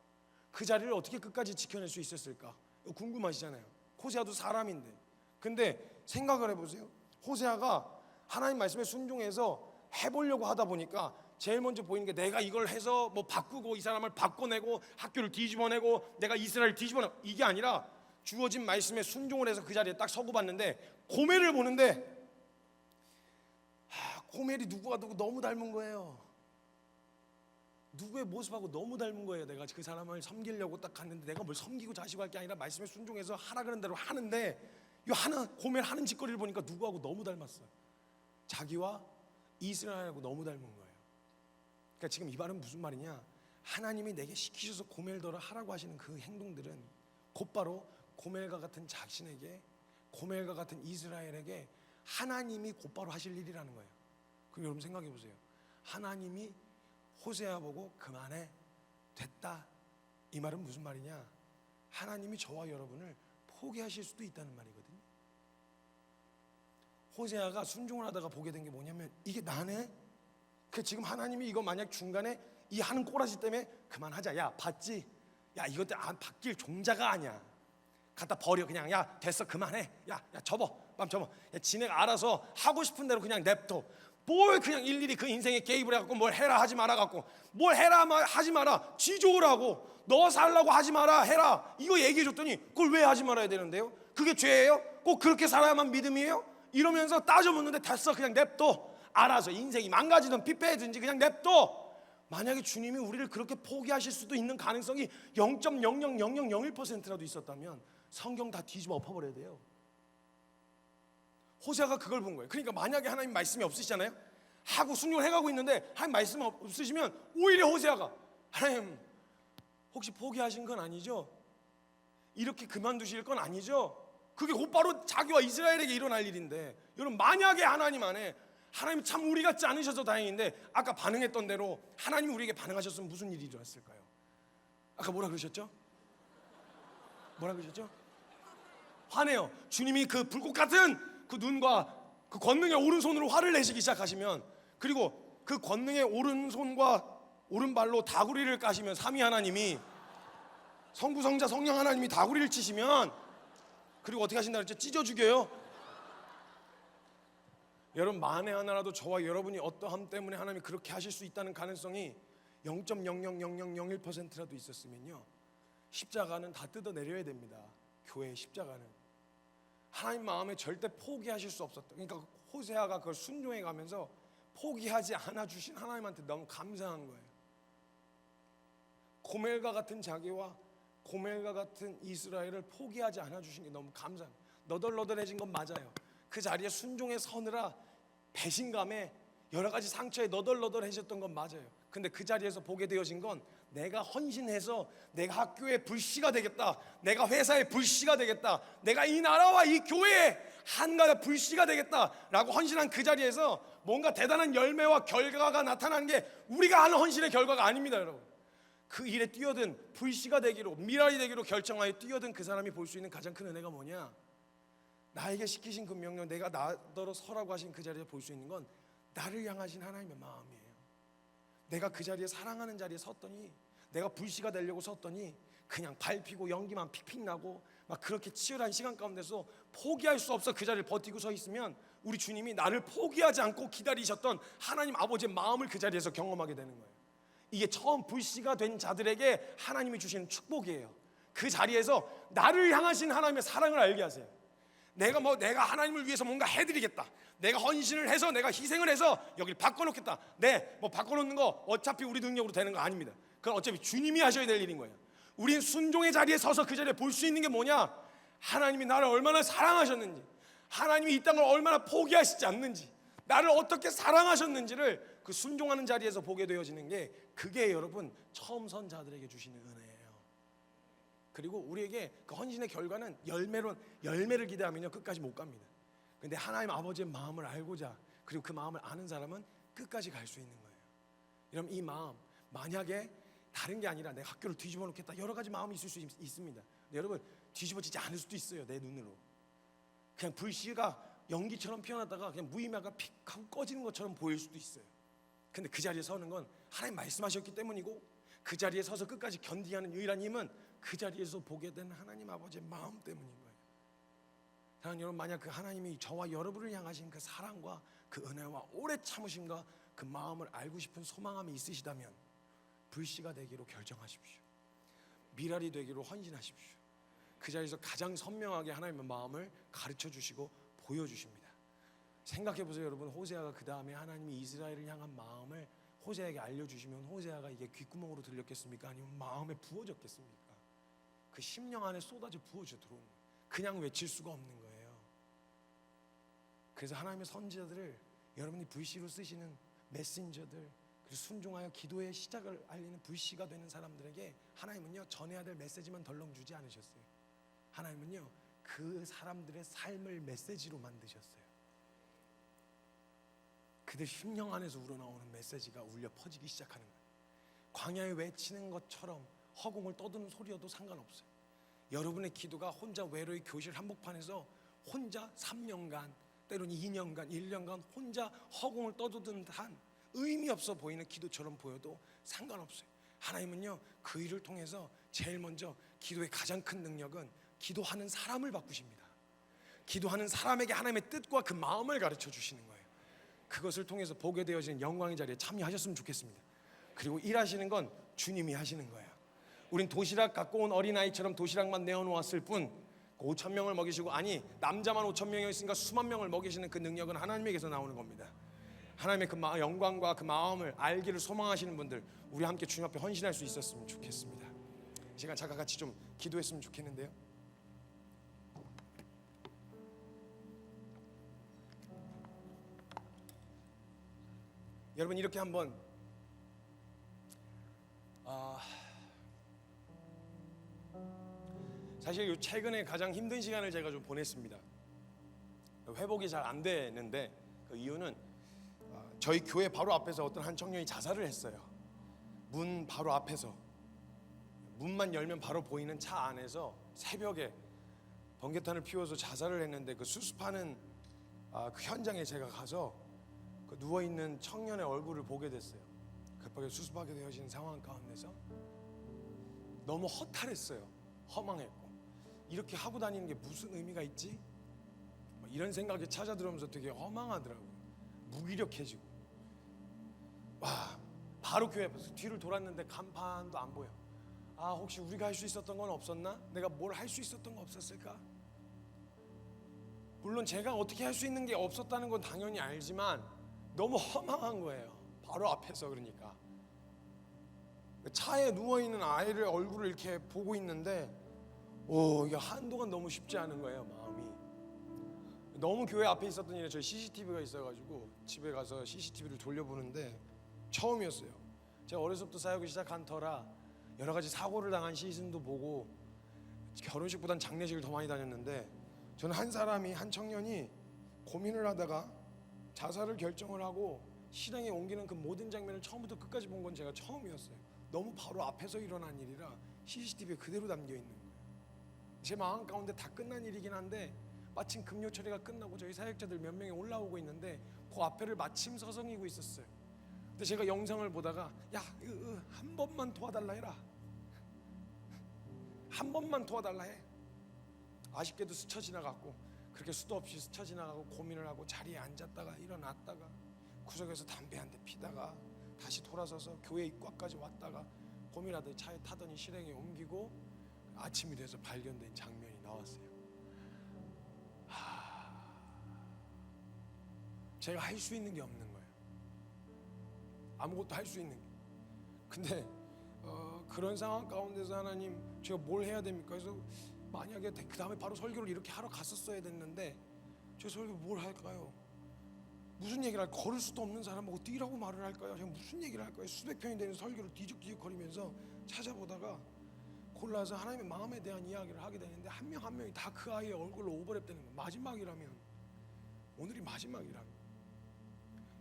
그 자리를 어떻게 끝까지 지켜낼 수 있었을까? 궁금하시잖아요. 호세아도 사람인데. 근데 생각을 해보세요. 호세아가 하나님 말씀에 순종해서 해보려고 하다 보니까 제일 먼저 보이는 게, 내가 이걸 해서 뭐 바꾸고 이 사람을 바꿔내고 학교를 뒤집어내고 내가 이스라엘을 뒤집어내고, 이게 아니라 주어진 말씀에 순종을 해서 그 자리에 딱 서고 봤는데, 고멜을 보는데 고멜이 누구와 누구 너무 닮은 거예요. 누구의 모습하고 너무 닮은 거예요. 내가 그 사람을 섬기려고 딱 갔는데, 내가 뭘 섬기고 자시고 할 게 아니라 말씀에 순종해서 하라 그런 대로 하는데, 고멜 하는 짓거리를 보니까 누구하고 너무 닮았어요. 자기와 이스라엘하고 너무 닮은 거예요. 그러니까 지금 이 말은 무슨 말이냐? 하나님이 내게 시키셔서 고멜더러 하라고 하시는 그 행동들은 곧바로 고멜과 같은 자신에게, 고멜과 같은 이스라엘에게 하나님이 곧바로 하실 일이라는 거예요. 그럼 여러분 생각해 보세요. 하나님이 호세아 보고 그만해, 됐다, 이 말은 무슨 말이냐? 하나님이 저와 여러분을 포기하실 수도 있다는 말이거든요. 호세아가 순종을 하다가 보게 된 게 뭐냐면, 이게 나네? 그 지금 하나님이 이거 만약 중간에 이 하는 꼬라지 때문에 그만하자, 야 봤지? 야 이것도 바뀔 종자가 아니야, 갖다 버려 그냥, 야 됐어 그만해, 야 접어, 접어, 야 지네가 알아서 하고 싶은 대로 그냥 냅둬. 뭘 그냥 일일이 그 인생에 개입을 해갖고 뭘 해라 하지 마라 갖고, 뭘 해라 하지 마라, 지 좋으라고, 너 살라고 하지 마라 해라, 이거 얘기해 줬더니 그걸 왜 하지 말아야 되는데요? 그게 죄예요? 꼭 그렇게 살아야만 믿음이에요? 이러면서 따져묻는데, 됐어 그냥 냅둬, 알아서 인생이 망가지든 피폐해든지 그냥 냅둬. 만약에 주님이 우리를 그렇게 포기하실 수도 있는 가능성이 0.00001%라도 있었다면 성경 다 뒤집어 엎어버려야 돼요. 호세아가 그걸 본 거예요. 그러니까 만약에 하나님 말씀이 없으시잖아요. 하고 순종을 해가고 있는데 하나님 말씀 없으시면 오히려 호세아가, 하나님 혹시 포기하신 건 아니죠? 이렇게 그만두실 건 아니죠? 그게 곧바로 자기와 이스라엘에게 일어날 일인데, 여러분 만약에 하나님 안에, 하나님이 참 우리 같지 않으셔서 다행인데, 아까 반응했던 대로 하나님이 우리에게 반응하셨으면 무슨 일이 일어났을까요? 아까 뭐라 그러셨죠? 뭐라 그러셨죠? 화내요. 주님이 그 불꽃 같은 그 눈과 그 권능의 오른손으로 화를 내시기 시작하시면, 그리고 그 권능의 오른손과 오른발로 다구리를 까시면, 삼위 하나님이, 성부 성자 성령 하나님이 다구리를 치시면, 그리고 어떻게 하신다 그랬죠? 찢어 죽여요. 여러분 만에 하나라도 저와 여러분이 어떠함 때문에 하나님이 그렇게 하실 수 있다는 가능성이 0.00001%라도 있었으면요, 십자가는 다 뜯어내려야 됩니다. 교회의 십자가는 하나님 마음에 절대 포기하실 수 없었다. 그러니까 호세아가 그걸 순종해 가면서 포기하지 않아 주신 하나님한테 너무 감사한 거예요. 고멜과 같은 자기와 고멜과 같은 이스라엘을 포기하지 않아 주신 게 너무 감사해요. 너덜너덜해진 건 맞아요. 그 자리에 순종에 서느라 배신감에 여러 가지 상처에 너덜너덜해졌던 건 맞아요. 근데 그 자리에서 보게 되어진 건, 내가 헌신해서 내가 학교의 불씨가 되겠다, 내가 회사의 불씨가 되겠다, 내가 이 나라와 이 교회의 한가의 불씨가 되겠다라고 헌신한 그 자리에서 뭔가 대단한 열매와 결과가 나타나는 게 우리가 하는 헌신의 결과가 아닙니다, 여러분. 그 일에 뛰어든, 불씨가 되기로, 미랄이 되기로 결정하여 뛰어든 그 사람이 볼 수 있는 가장 큰 은혜가 뭐냐? 나에게 시키신 그 명령, 내가 나더러 서라고 하신 그 자리에 볼 수 있는 건 나를 향하신 하나님의 마음이에요. 내가 그 자리에, 사랑하는 자리에 섰더니, 내가 불씨가 되려고 섰더니 그냥 밟히고 연기만 픽픽 나고 막 그렇게 치열한 시간 가운데서 포기할 수 없어 그 자리를 버티고 서 있으면 우리 주님이 나를 포기하지 않고 기다리셨던 하나님 아버지의 마음을 그 자리에서 경험하게 되는 거예요. 이게 처음 불씨가 된 자들에게 하나님이 주시는 축복이에요. 그 자리에서 나를 향하신 하나님의 사랑을 알게 하세요. 내가 하나님을 위해서 뭔가 해드리겠다, 내가 헌신을 해서 내가 희생을 해서 여기를 바꿔놓겠다. 바꿔놓는 거 어차피 우리 능력으로 되는 거 아닙니다. 그건 어차피 주님이 하셔야 될 일인 거예요. 우린 순종의 자리에 서서 그 자리에 볼 수 있는 게 뭐냐? 하나님이 나를 얼마나 사랑하셨는지, 하나님이 이 땅을 얼마나 포기하시지 않는지, 나를 어떻게 사랑하셨는지를 그 순종하는 자리에서 보게 되어지는 게, 그게 여러분 처음 선 자들에게 주시는 은혜예요. 그리고 우리에게 그 헌신의 결과는 열매를 기대하면요 끝까지 못 갑니다. 근데 하나님 아버지의 마음을 알고자, 그리고 그 마음을 아는 사람은 끝까지 갈 수 있는 거예요. 여러분, 이 마음, 만약에 다른 게 아니라 내가 학교를 뒤집어 놓겠다, 여러 가지 마음이 있을 수 있습니다. 근데 여러분, 뒤집어지지 않을 수도 있어요. 내 눈으로 그냥 불씨가 연기처럼 피어났다가 그냥 무의미하게 픽 하고 꺼지는 것처럼 보일 수도 있어요. 근데 그 자리에 서는 건 하나님 말씀하셨기 때문이고, 그 자리에 서서 끝까지 견디게 하는 유일한 힘은 그 자리에서 보게 된 하나님 아버지의 마음 때문인 거예요. 사랑하는 여러분, 만약 그 하나님이 저와 여러분을 향하신 그 사랑과 그 은혜와 오래 참으심과 그 마음을 알고 싶은 소망함이 있으시다면 불씨가 되기로 결정하십시오. 미랄이 되기로 헌신하십시오. 그 자리에서 가장 선명하게 하나님의 마음을 가르쳐 주시고 보여주십니다. 생각해 보세요, 여러분. 호세아가 그 다음에 하나님이 이스라엘을 향한 마음을 호세아에게 알려주시면 호세아가 이게 귓구멍으로 들렸겠습니까? 아니면 마음에 부어졌겠습니까? 그 심령 안에 쏟아져 부어져 들어오는 거예요. 그냥 외칠 수가 없는 거예요. 그래서 하나님의 선지자들을 여러분이 불씨로 쓰시는 메신저들, 그리고 순종하여 기도의 시작을 알리는 불씨가 되는 사람들에게 하나님은요 전해야 될 메시지만 덜렁 주지 않으셨어요. 하나님은요 그 사람들의 삶을 메시지로 만드셨어요. 그들 심령 안에서 우러나오는 메시지가 울려 퍼지기 시작하는 거예요. 광야에 외치는 것처럼 허공을 떠드는 소리여도 상관없어요. 여러분의 기도가 혼자 외로이 교실 한복판에서 혼자 3년간, 때로는 2년간, 1년간 혼자 허공을 떠드는 듯한 의미 없어 보이는 기도처럼 보여도 상관없어요. 하나님은요 그 일을 통해서 제일 먼저 기도의 가장 큰 능력은 기도하는 사람을 바꾸십니다. 기도하는 사람에게 하나님의 뜻과 그 마음을 가르쳐 주시는 거예요. 그것을 통해서 보게 되어지는 영광의 자리에 참여하셨으면 좋겠습니다. 그리고 일하시는 건 주님이 하시는 거예요. 우린 도시락 갖고 온 어린아이처럼 도시락만 내어놓았을 뿐 5,000명을 먹이시고, 아니 남자만 5,000명이었으니까 수만 명을 먹이시는 그 능력은 하나님에게서 나오는 겁니다. 하나님의 그 영광과 그 마음을 알기를 소망하시는 분들, 우리 함께 주님 앞에 헌신할 수 있었으면 좋겠습니다. 이 시간 잠깐 같이 좀 기도했으면 좋겠는데요. 여러분, 이렇게 한번 사실 최근에 가장 힘든 시간을 제가 좀 보냈습니다. 회복이 잘 안 되는데 그 이유는 저희 교회 바로 앞에서 어떤 한 청년이 자살을 했어요. 문 바로 앞에서, 문만 열면 바로 보이는 차 안에서 새벽에 번개탄을 피워서 자살을 했는데, 그 수습하는 그 현장에 제가 가서 그 누워있는 청년의 얼굴을 보게 됐어요. 급하게 수습하게 되어진 상황 가운데서 너무 허탈했어요. 허망했고, 이렇게 하고 다니는 게 무슨 의미가 있지? 이런 생각이 찾아들어오면서 되게 허망하더라고요. 무기력해지고, 와, 바로 교회 앞에서 뒤를 돌았는데 간판도 안 보여. 혹시 우리가 할 수 있었던 건 없었나? 내가 뭘 할 수 있었던 거 없었을까? 물론 제가 어떻게 할 수 있는 게 없었다는 건 당연히 알지만 너무 허망한 거예요. 바로 앞에서. 그러니까 차에 누워있는 아이를 얼굴을 이렇게 보고 있는데 이게 한동안 너무 쉽지 않은 거예요. 마음이 너무 교회 앞에 있었던 일에 저희 CCTV가 있어가지고 집에 가서 CCTV를 돌려보는데 처음이었어요. 제가 어렸을 때부터 사역을 시작한 터라 여러 가지 사고를 당한 시즌도 보고 결혼식보단 장례식을 더 많이 다녔는데, 저는 한 청년이 고민을 하다가 자살을 결정을 하고 실행에 옮기는 그 모든 장면을 처음부터 끝까지 본 건 제가 처음이었어요. 너무 바로 앞에서 일어난 일이라 CCTV에 그대로 담겨 있는 거예요. 제 마음 가운데 다 끝난 일이긴 한데, 마침 금요 처리가 끝나고 저희 사역자들 몇 명이 올라오고 있는데 그 앞에를 마침 서성이고 있었어요. 근데 제가 영상을 보다가 한 번만 도와달라 해라. 한 번만 도와달라 해. 아쉽게도 스쳐 지나갔고, 그렇게 수도 없이 스쳐 지나가고 고민을 하고 자리에 앉았다가 일어났다가 구석에서 담배 한 대 피다가 다시 돌아서서 교회 입구까지 왔다가 고민하더니 차에 타더니 실행에 옮기고 아침이 돼서 발견된 장면이 나왔어요. 제가 할 수 있는 게 없는 거예요. 아무것도 할 수 있는 게. 근데 그런 상황 가운데서 하나님, 제가 뭘 해야 됩니까? 그래서 만약에 그 다음에 바로 설교를 이렇게 하러 갔었어야 됐는데 제 설교 뭘 할까요? 무슨 얘기를 할까요? 걸을 수도 없는 사람하고 뛰라고 말을 할까요? 제가 무슨 얘기를 할까요? 수백 편이 되는 설교를 뒤죽뒤죽 거리면서 찾아보다가 골라서 하나님의 마음에 대한 이야기를 하게 되는데 한 명 한 명이 다 그 아이의 얼굴로 오버랩되는 거예요. 마지막이라면, 오늘이 마지막이라면,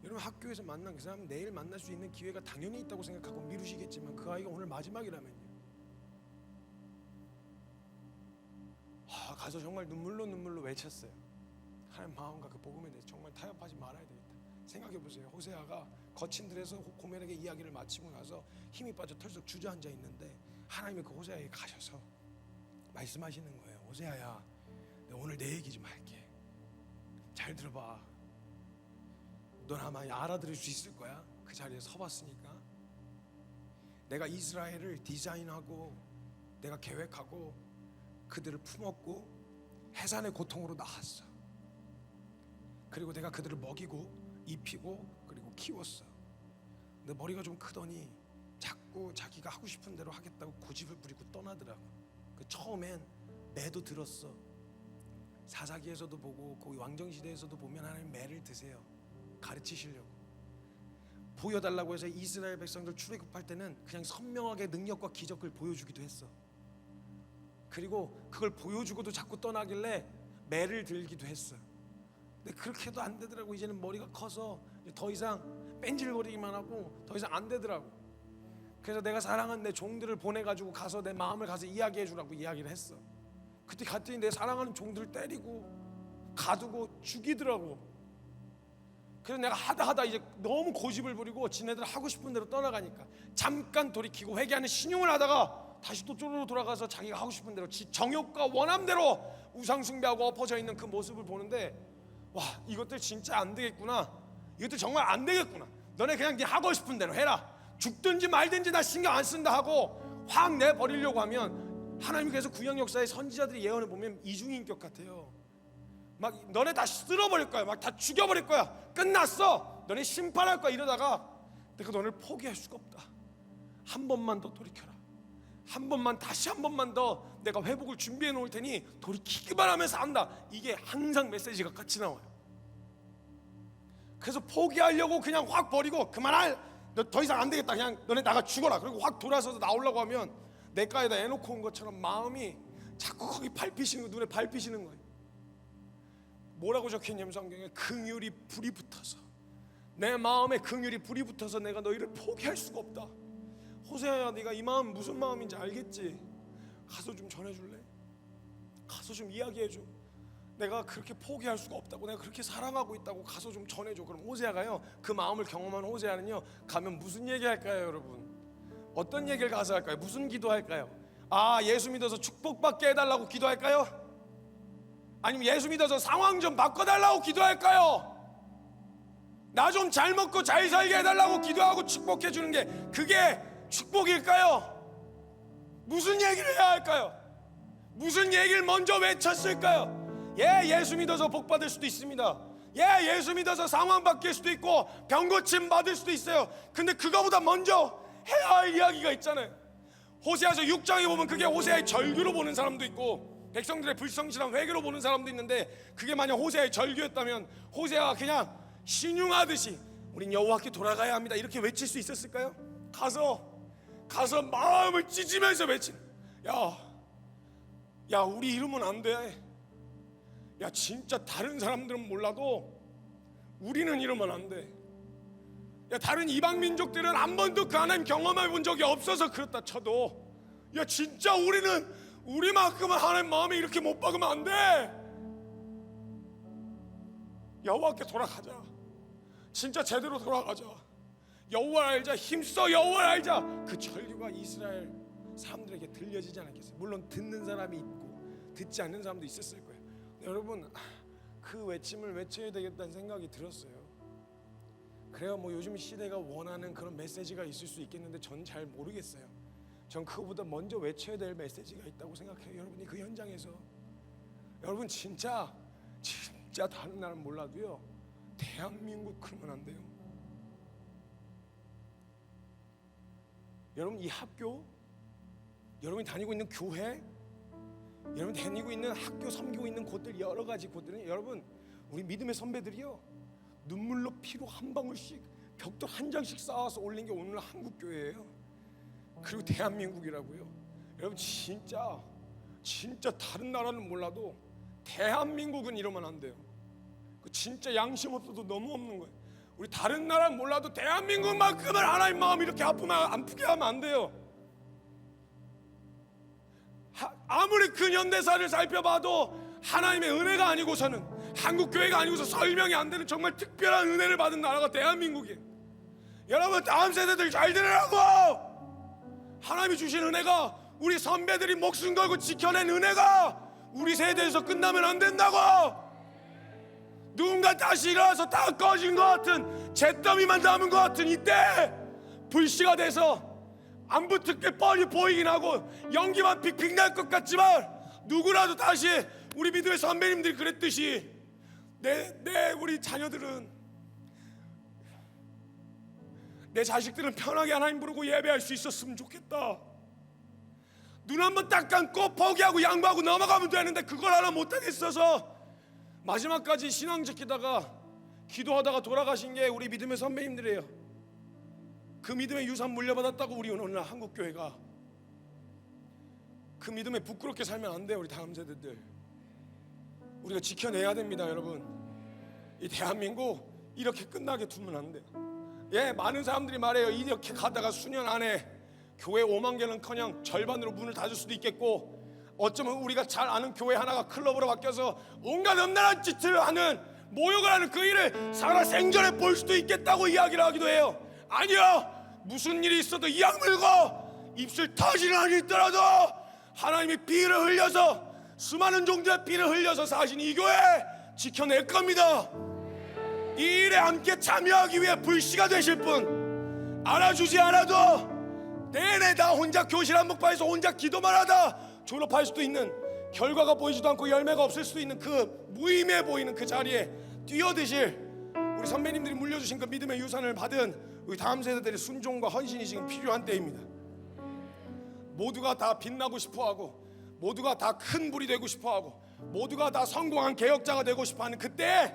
여러분 학교에서 만난 그 사람은 내일 만날 수 있는 기회가 당연히 있다고 생각하고 미루시겠지만 그 아이가 오늘 마지막이라면요. 가서 정말 눈물로 외쳤어요. 하나님 마음과 그 복음에 대해서 정말 타협하지 말아야 되겠다. 생각해보세요. 호세아가 거친 들에서 고멜에게 이야기를 마치고 나서 힘이 빠져 털썩 주저앉아 있는데 하나님이 그 호세아에게 가셔서 말씀하시는 거예요. 호세아야, 내가 오늘 내 얘기 좀 할게. 잘 들어봐. 넌 아마 알아들을 수 있을 거야. 그 자리에 서봤으니까. 내가 이스라엘을 디자인하고 내가 계획하고 그들을 품었고 해산의 고통으로 낳았어. 그리고 내가 그들을 먹이고 입히고 그리고 키웠어. 근데 머리가 좀 크더니 자꾸 자기가 하고 싶은 대로 하겠다고 고집을 부리고 떠나더라고. 그 처음엔 매도 들었어. 사사기에서도 보고 그 왕정시대에서도 보면 하나님 매를 드세요. 가르치시려고. 보여달라고 해서 이스라엘 백성들 출애굽할 때는 그냥 선명하게 능력과 기적을 보여주기도 했어. 그리고 그걸 보여주고도 자꾸 떠나길래 매를 들기도 했어. 근데 그렇게 해도 안 되더라고. 이제는 머리가 커서 더 이상 뺀질거리기만 하고 더 이상 안 되더라고. 그래서 내가 사랑하는 내 종들을 보내가지고 가서 내 마음을 가서 이야기해 주라고 이야기를 했어. 그때 갔더니 내 사랑하는 종들을 때리고 가두고 죽이더라고. 그래서 내가 하다 이제 너무 고집을 부리고 지네들 하고 싶은 대로 떠나가니까 잠깐 돌이키고 회개하는 신용을 하다가 다시 또 쪼르르 돌아가서 자기가 하고 싶은 대로 정욕과 원함대로 우상 숭배하고 엎어져 있는 그 모습을 보는데, 와, 이것들 진짜 안 되겠구나. 이것들 정말 안 되겠구나. 너네 그냥 네 하고 싶은 대로 해라. 죽든지 말든지 나 신경 안 쓴다 하고 확 내버리려고 하면 하나님께서 구약 역사의 선지자들의 예언을 보면 이중인격 같아요. 막 너네 다 쓸어버릴 거야. 막 다 죽여버릴 거야. 끝났어. 너네 심판할 거야. 이러다가 내가 너네를 포기할 수가 없다. 한 번만 더 돌이켜라. 한 번만, 다시 한 번만 더 내가 회복을 준비해 놓을 테니 돌이키기만 하면서 한다. 이게 항상 메시지가 같이 나와요. 그래서 포기하려고 그냥 확 버리고 그만할, 너 더 이상 안 되겠다. 그냥 너네 나가 죽어라. 그리고 확 돌아서서 나오려고 하면 내가에다 해놓고 온 것처럼 마음이 자꾸 거기 밟히시는 거, 눈에 밟히시는 거예요. 뭐라고 적혀있냐면 성경에 긍휼이 불이 붙어서, 내 마음에 긍휼이 불이 붙어서 내가 너희를 포기할 수가 없다. 호세아야, 네가 이 마음 무슨 마음인지 알겠지? 가서 좀 전해줄래? 가서 좀 이야기해줘. 내가 그렇게 포기할 수가 없다고, 내가 그렇게 사랑하고 있다고 가서 좀 전해줘. 그럼 호세아가요, 그 마음을 경험한 호세아는요, 가면 무슨 얘기할까요 여러분? 어떤 얘기를 가서 할까요? 무슨 기도할까요? 예수 믿어서 축복받게 해달라고 기도할까요? 아니면 예수 믿어서 상황 좀 바꿔달라고 기도할까요? 나 좀 잘 먹고 잘 살게 해달라고 기도하고 축복해 주는 게 그게 축복일까요? 무슨 얘기를 해야 할까요? 무슨 얘기를 먼저 외쳤을까요? 예수 믿어서 복 받을 수도 있습니다. 예수 믿어서 상황 바뀔 수도 있고 병 고침 받을 수도 있어요. 근데 그거보다 먼저 해야 할 이야기가 있잖아요. 호세아서 6장에 보면 그게 호세아의 절규로 보는 사람도 있고 백성들의 불성실한 회개로 보는 사람도 있는데, 그게 만약 호세아의 절규였다면 호세아가 그냥 신용하듯이 우린 여호와께 돌아가야 합니다 이렇게 외칠 수 있었을까요? 가서 마음을 찢으면서 외친, 야 우리 이러면 안 돼. 야 진짜 다른 사람들은 몰라도 우리는 이러면 안 돼. 야 다른 이방 민족들은 한 번도 그 하나님 경험해 본 적이 없어서 그렇다 쳐도, 야 진짜 우리만큼은 하나님 마음에 이렇게 못 박으면 안 돼. 여호와께 돌아가자. 진짜 제대로 돌아가자. 여호와를 알자. 힘써 여호와를 알자. 그 절규가 이스라엘 사람들에게 들려지지 않았겠어요? 물론 듣는 사람이 있고 듣지 않는 사람도 있었을 거예요. 여러분, 그 외침을 외쳐야 되겠다는 생각이 들었어요. 그래요, 뭐 요즘 시대가 원하는 그런 메시지가 있을 수 있겠는데 전 잘 모르겠어요. 전 그거보다 먼저 외쳐야 될 메시지가 있다고 생각해요. 여러분이 그 현장에서, 여러분 진짜 다른 나라는 몰라도요, 대한민국 그러면 안 돼요. 여러분, 이 학교, 여러분이 다니고 있는 교회, 여러분 다니고 있는 학교, 섬기고 있는 곳들, 여러 가지 곳들은, 여러분 우리 믿음의 선배들이요, 눈물로 피로 한 방울씩 벽돌 한 장씩 쌓아서 올린 게 오늘 한국 교회예요. 그리고 대한민국이라고요. 여러분 진짜 다른 나라는 몰라도 대한민국은 이러면 안 돼요. 진짜 양심 없어도 너무 없는 거예요. 우리 다른 나라는 몰라도 대한민국만큼은 하나님 마음 이렇게 아프게 하면 안 돼요. 아무리 근현대사를 살펴봐도 하나님의 은혜가 아니고서는, 한국 교회가 아니고서 설명이 안 되는 정말 특별한 은혜를 받은 나라가 대한민국이에요. 여러분, 다음 세대들 잘 들으라고. 하나님이 주신 은혜가, 우리 선배들이 목숨 걸고 지켜낸 은혜가 우리 세대에서 끝나면 안 된다고. 누군가 다시 일어나서 다 꺼진 것 같은, 잿더미만 남은 것 같은 이때 불씨가 돼서 안 붙을 게 뻔히 보이긴 하고 연기만 픽픽 날 것 같지만, 누구라도 다시 우리 믿음의 선배님들이 그랬듯이 우리 자녀들은, 내 자식들은 편하게 하나님 부르고 예배할 수 있었으면 좋겠다. 눈 한번 딱 감고 포기하고 양보하고 넘어가면 되는데 그걸 하나 못하겠어서 마지막까지 신앙 지키다가 기도하다가 돌아가신 게 우리 믿음의 선배님들이에요. 그 믿음의 유산 물려받았다고 우리 오늘 한국교회가 그 믿음에 부끄럽게 살면 안 돼요. 우리 다음 세대들 우리가 지켜내야 됩니다. 여러분, 이 대한민국 이렇게 끝나게 두면 안 돼요. 예, 많은 사람들이 말해요. 이렇게 가다가 수년 안에 교회 5만 개는커녕 절반으로 문을 닫을 수도 있겠고, 어쩌면 우리가 잘 아는 교회 하나가 클럽으로 바뀌어서 온갖 음란한 짓을 하는, 모욕을 하는 그 일을 살아생전에 볼 수도 있겠다고 이야기를 하기도 해요. 아니요, 무슨 일이 있어도 이악 물고 입술 터지는 한이 있더라도 하나님이 피를 흘려서, 수많은 종들의 피를 흘려서 사신 이 교회 지켜낼 겁니다. 이 일에 함께 참여하기 위해 불씨가 되실 분, 알아주지 않아도 내내 나 혼자 교실 한복판에서 혼자 기도만 하다 졸업할 수도 있는, 결과가 보이지도 않고 열매가 없을 수도 있는 그 무의미해 보이는 그 자리에 뛰어드실 우리 선배님들이 물려주신 그 믿음의 유산을 받은 우리 다음 세대들의 순종과 헌신이 지금 필요한 때입니다. 모두가 다 빛나고 싶어하고, 모두가 다 큰 불이 되고 싶어하고, 모두가 다 성공한 개혁자가 되고 싶어하는 그때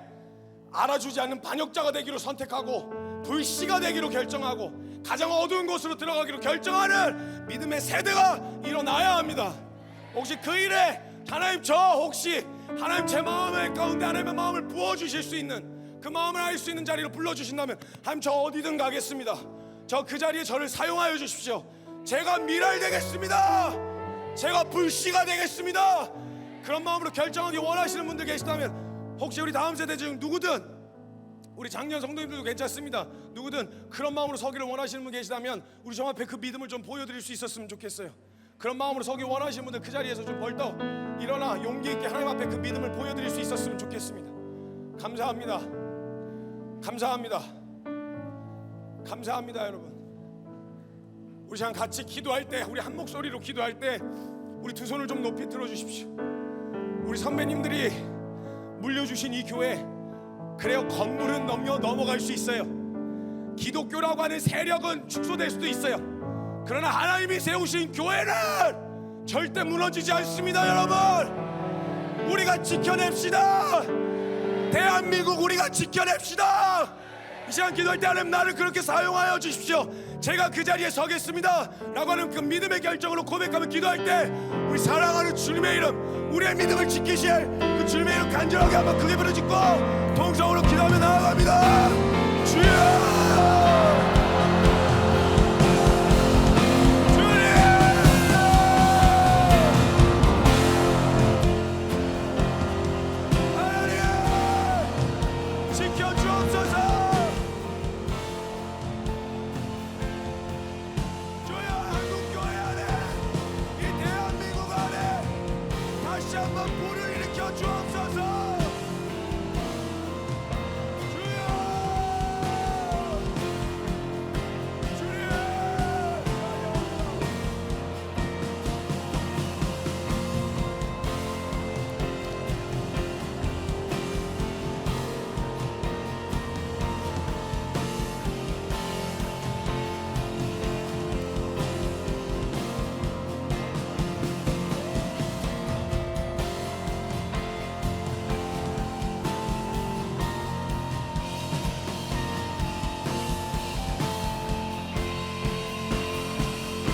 알아주지 않는 반역자가 되기로 선택하고 불씨가 되기로 결정하고 가장 어두운 곳으로 들어가기로 결정하는 믿음의 세대가 일어나야 합니다. 혹시 그 일에 하나님, 혹시 하나님 제 마음의 가운데 하나님의 마음을 부어주실 수 있는, 그 마음을 알 수 있는 자리로 불러주신다면 하나님, 저 어디든 가겠습니다. 저 그 자리에 저를 사용하여 주십시오. 제가 미랄 되겠습니다. 제가 불씨가 되겠습니다. 그런 마음으로 결정하기 원하시는 분들 계시다면, 혹시 우리 다음 세대 중 누구든, 우리 작년 성도님들도 괜찮습니다. 누구든 그런 마음으로 서기를 원하시는 분 계시다면 우리 좀 앞에 그 믿음을 좀 보여드릴 수 있었으면 좋겠어요. 그런 마음으로 서기 원하시는 분들 그 자리에서 좀 벌떡 일어나 용기 있게 하나님 앞에 그 믿음을 보여드릴 수 있었으면 좋겠습니다. 감사합니다. 감사합니다. 감사합니다. 여러분, 우리 시간 같이 기도할 때, 우리 한 목소리로 기도할 때 우리 두 손을 좀 높이 들어주십시오. 우리 선배님들이 물려주신 이 교회, 그래요, 건물은 넘어갈 수 있어요. 기독교라고 하는 세력은 축소될 수도 있어요. 그러나 하나님이 세우신 교회는 절대 무너지지 않습니다. 여러분, 우리가 지켜냅시다. 대한민국 우리가 지켜냅시다. 이 시간 기도할 때 하나님, 나를 그렇게 사용하여 주십시오. 제가 그 자리에 서겠습니다 라고 하는 그 믿음의 결정으로 고백하며 기도할 때, 우리 사랑하는 주님의 이름, 우리의 믿음을 지키실 그 주님의 이름 간절하게 한번 크게 부르짖고 동성으로 기도하며 나아갑니다. 주여!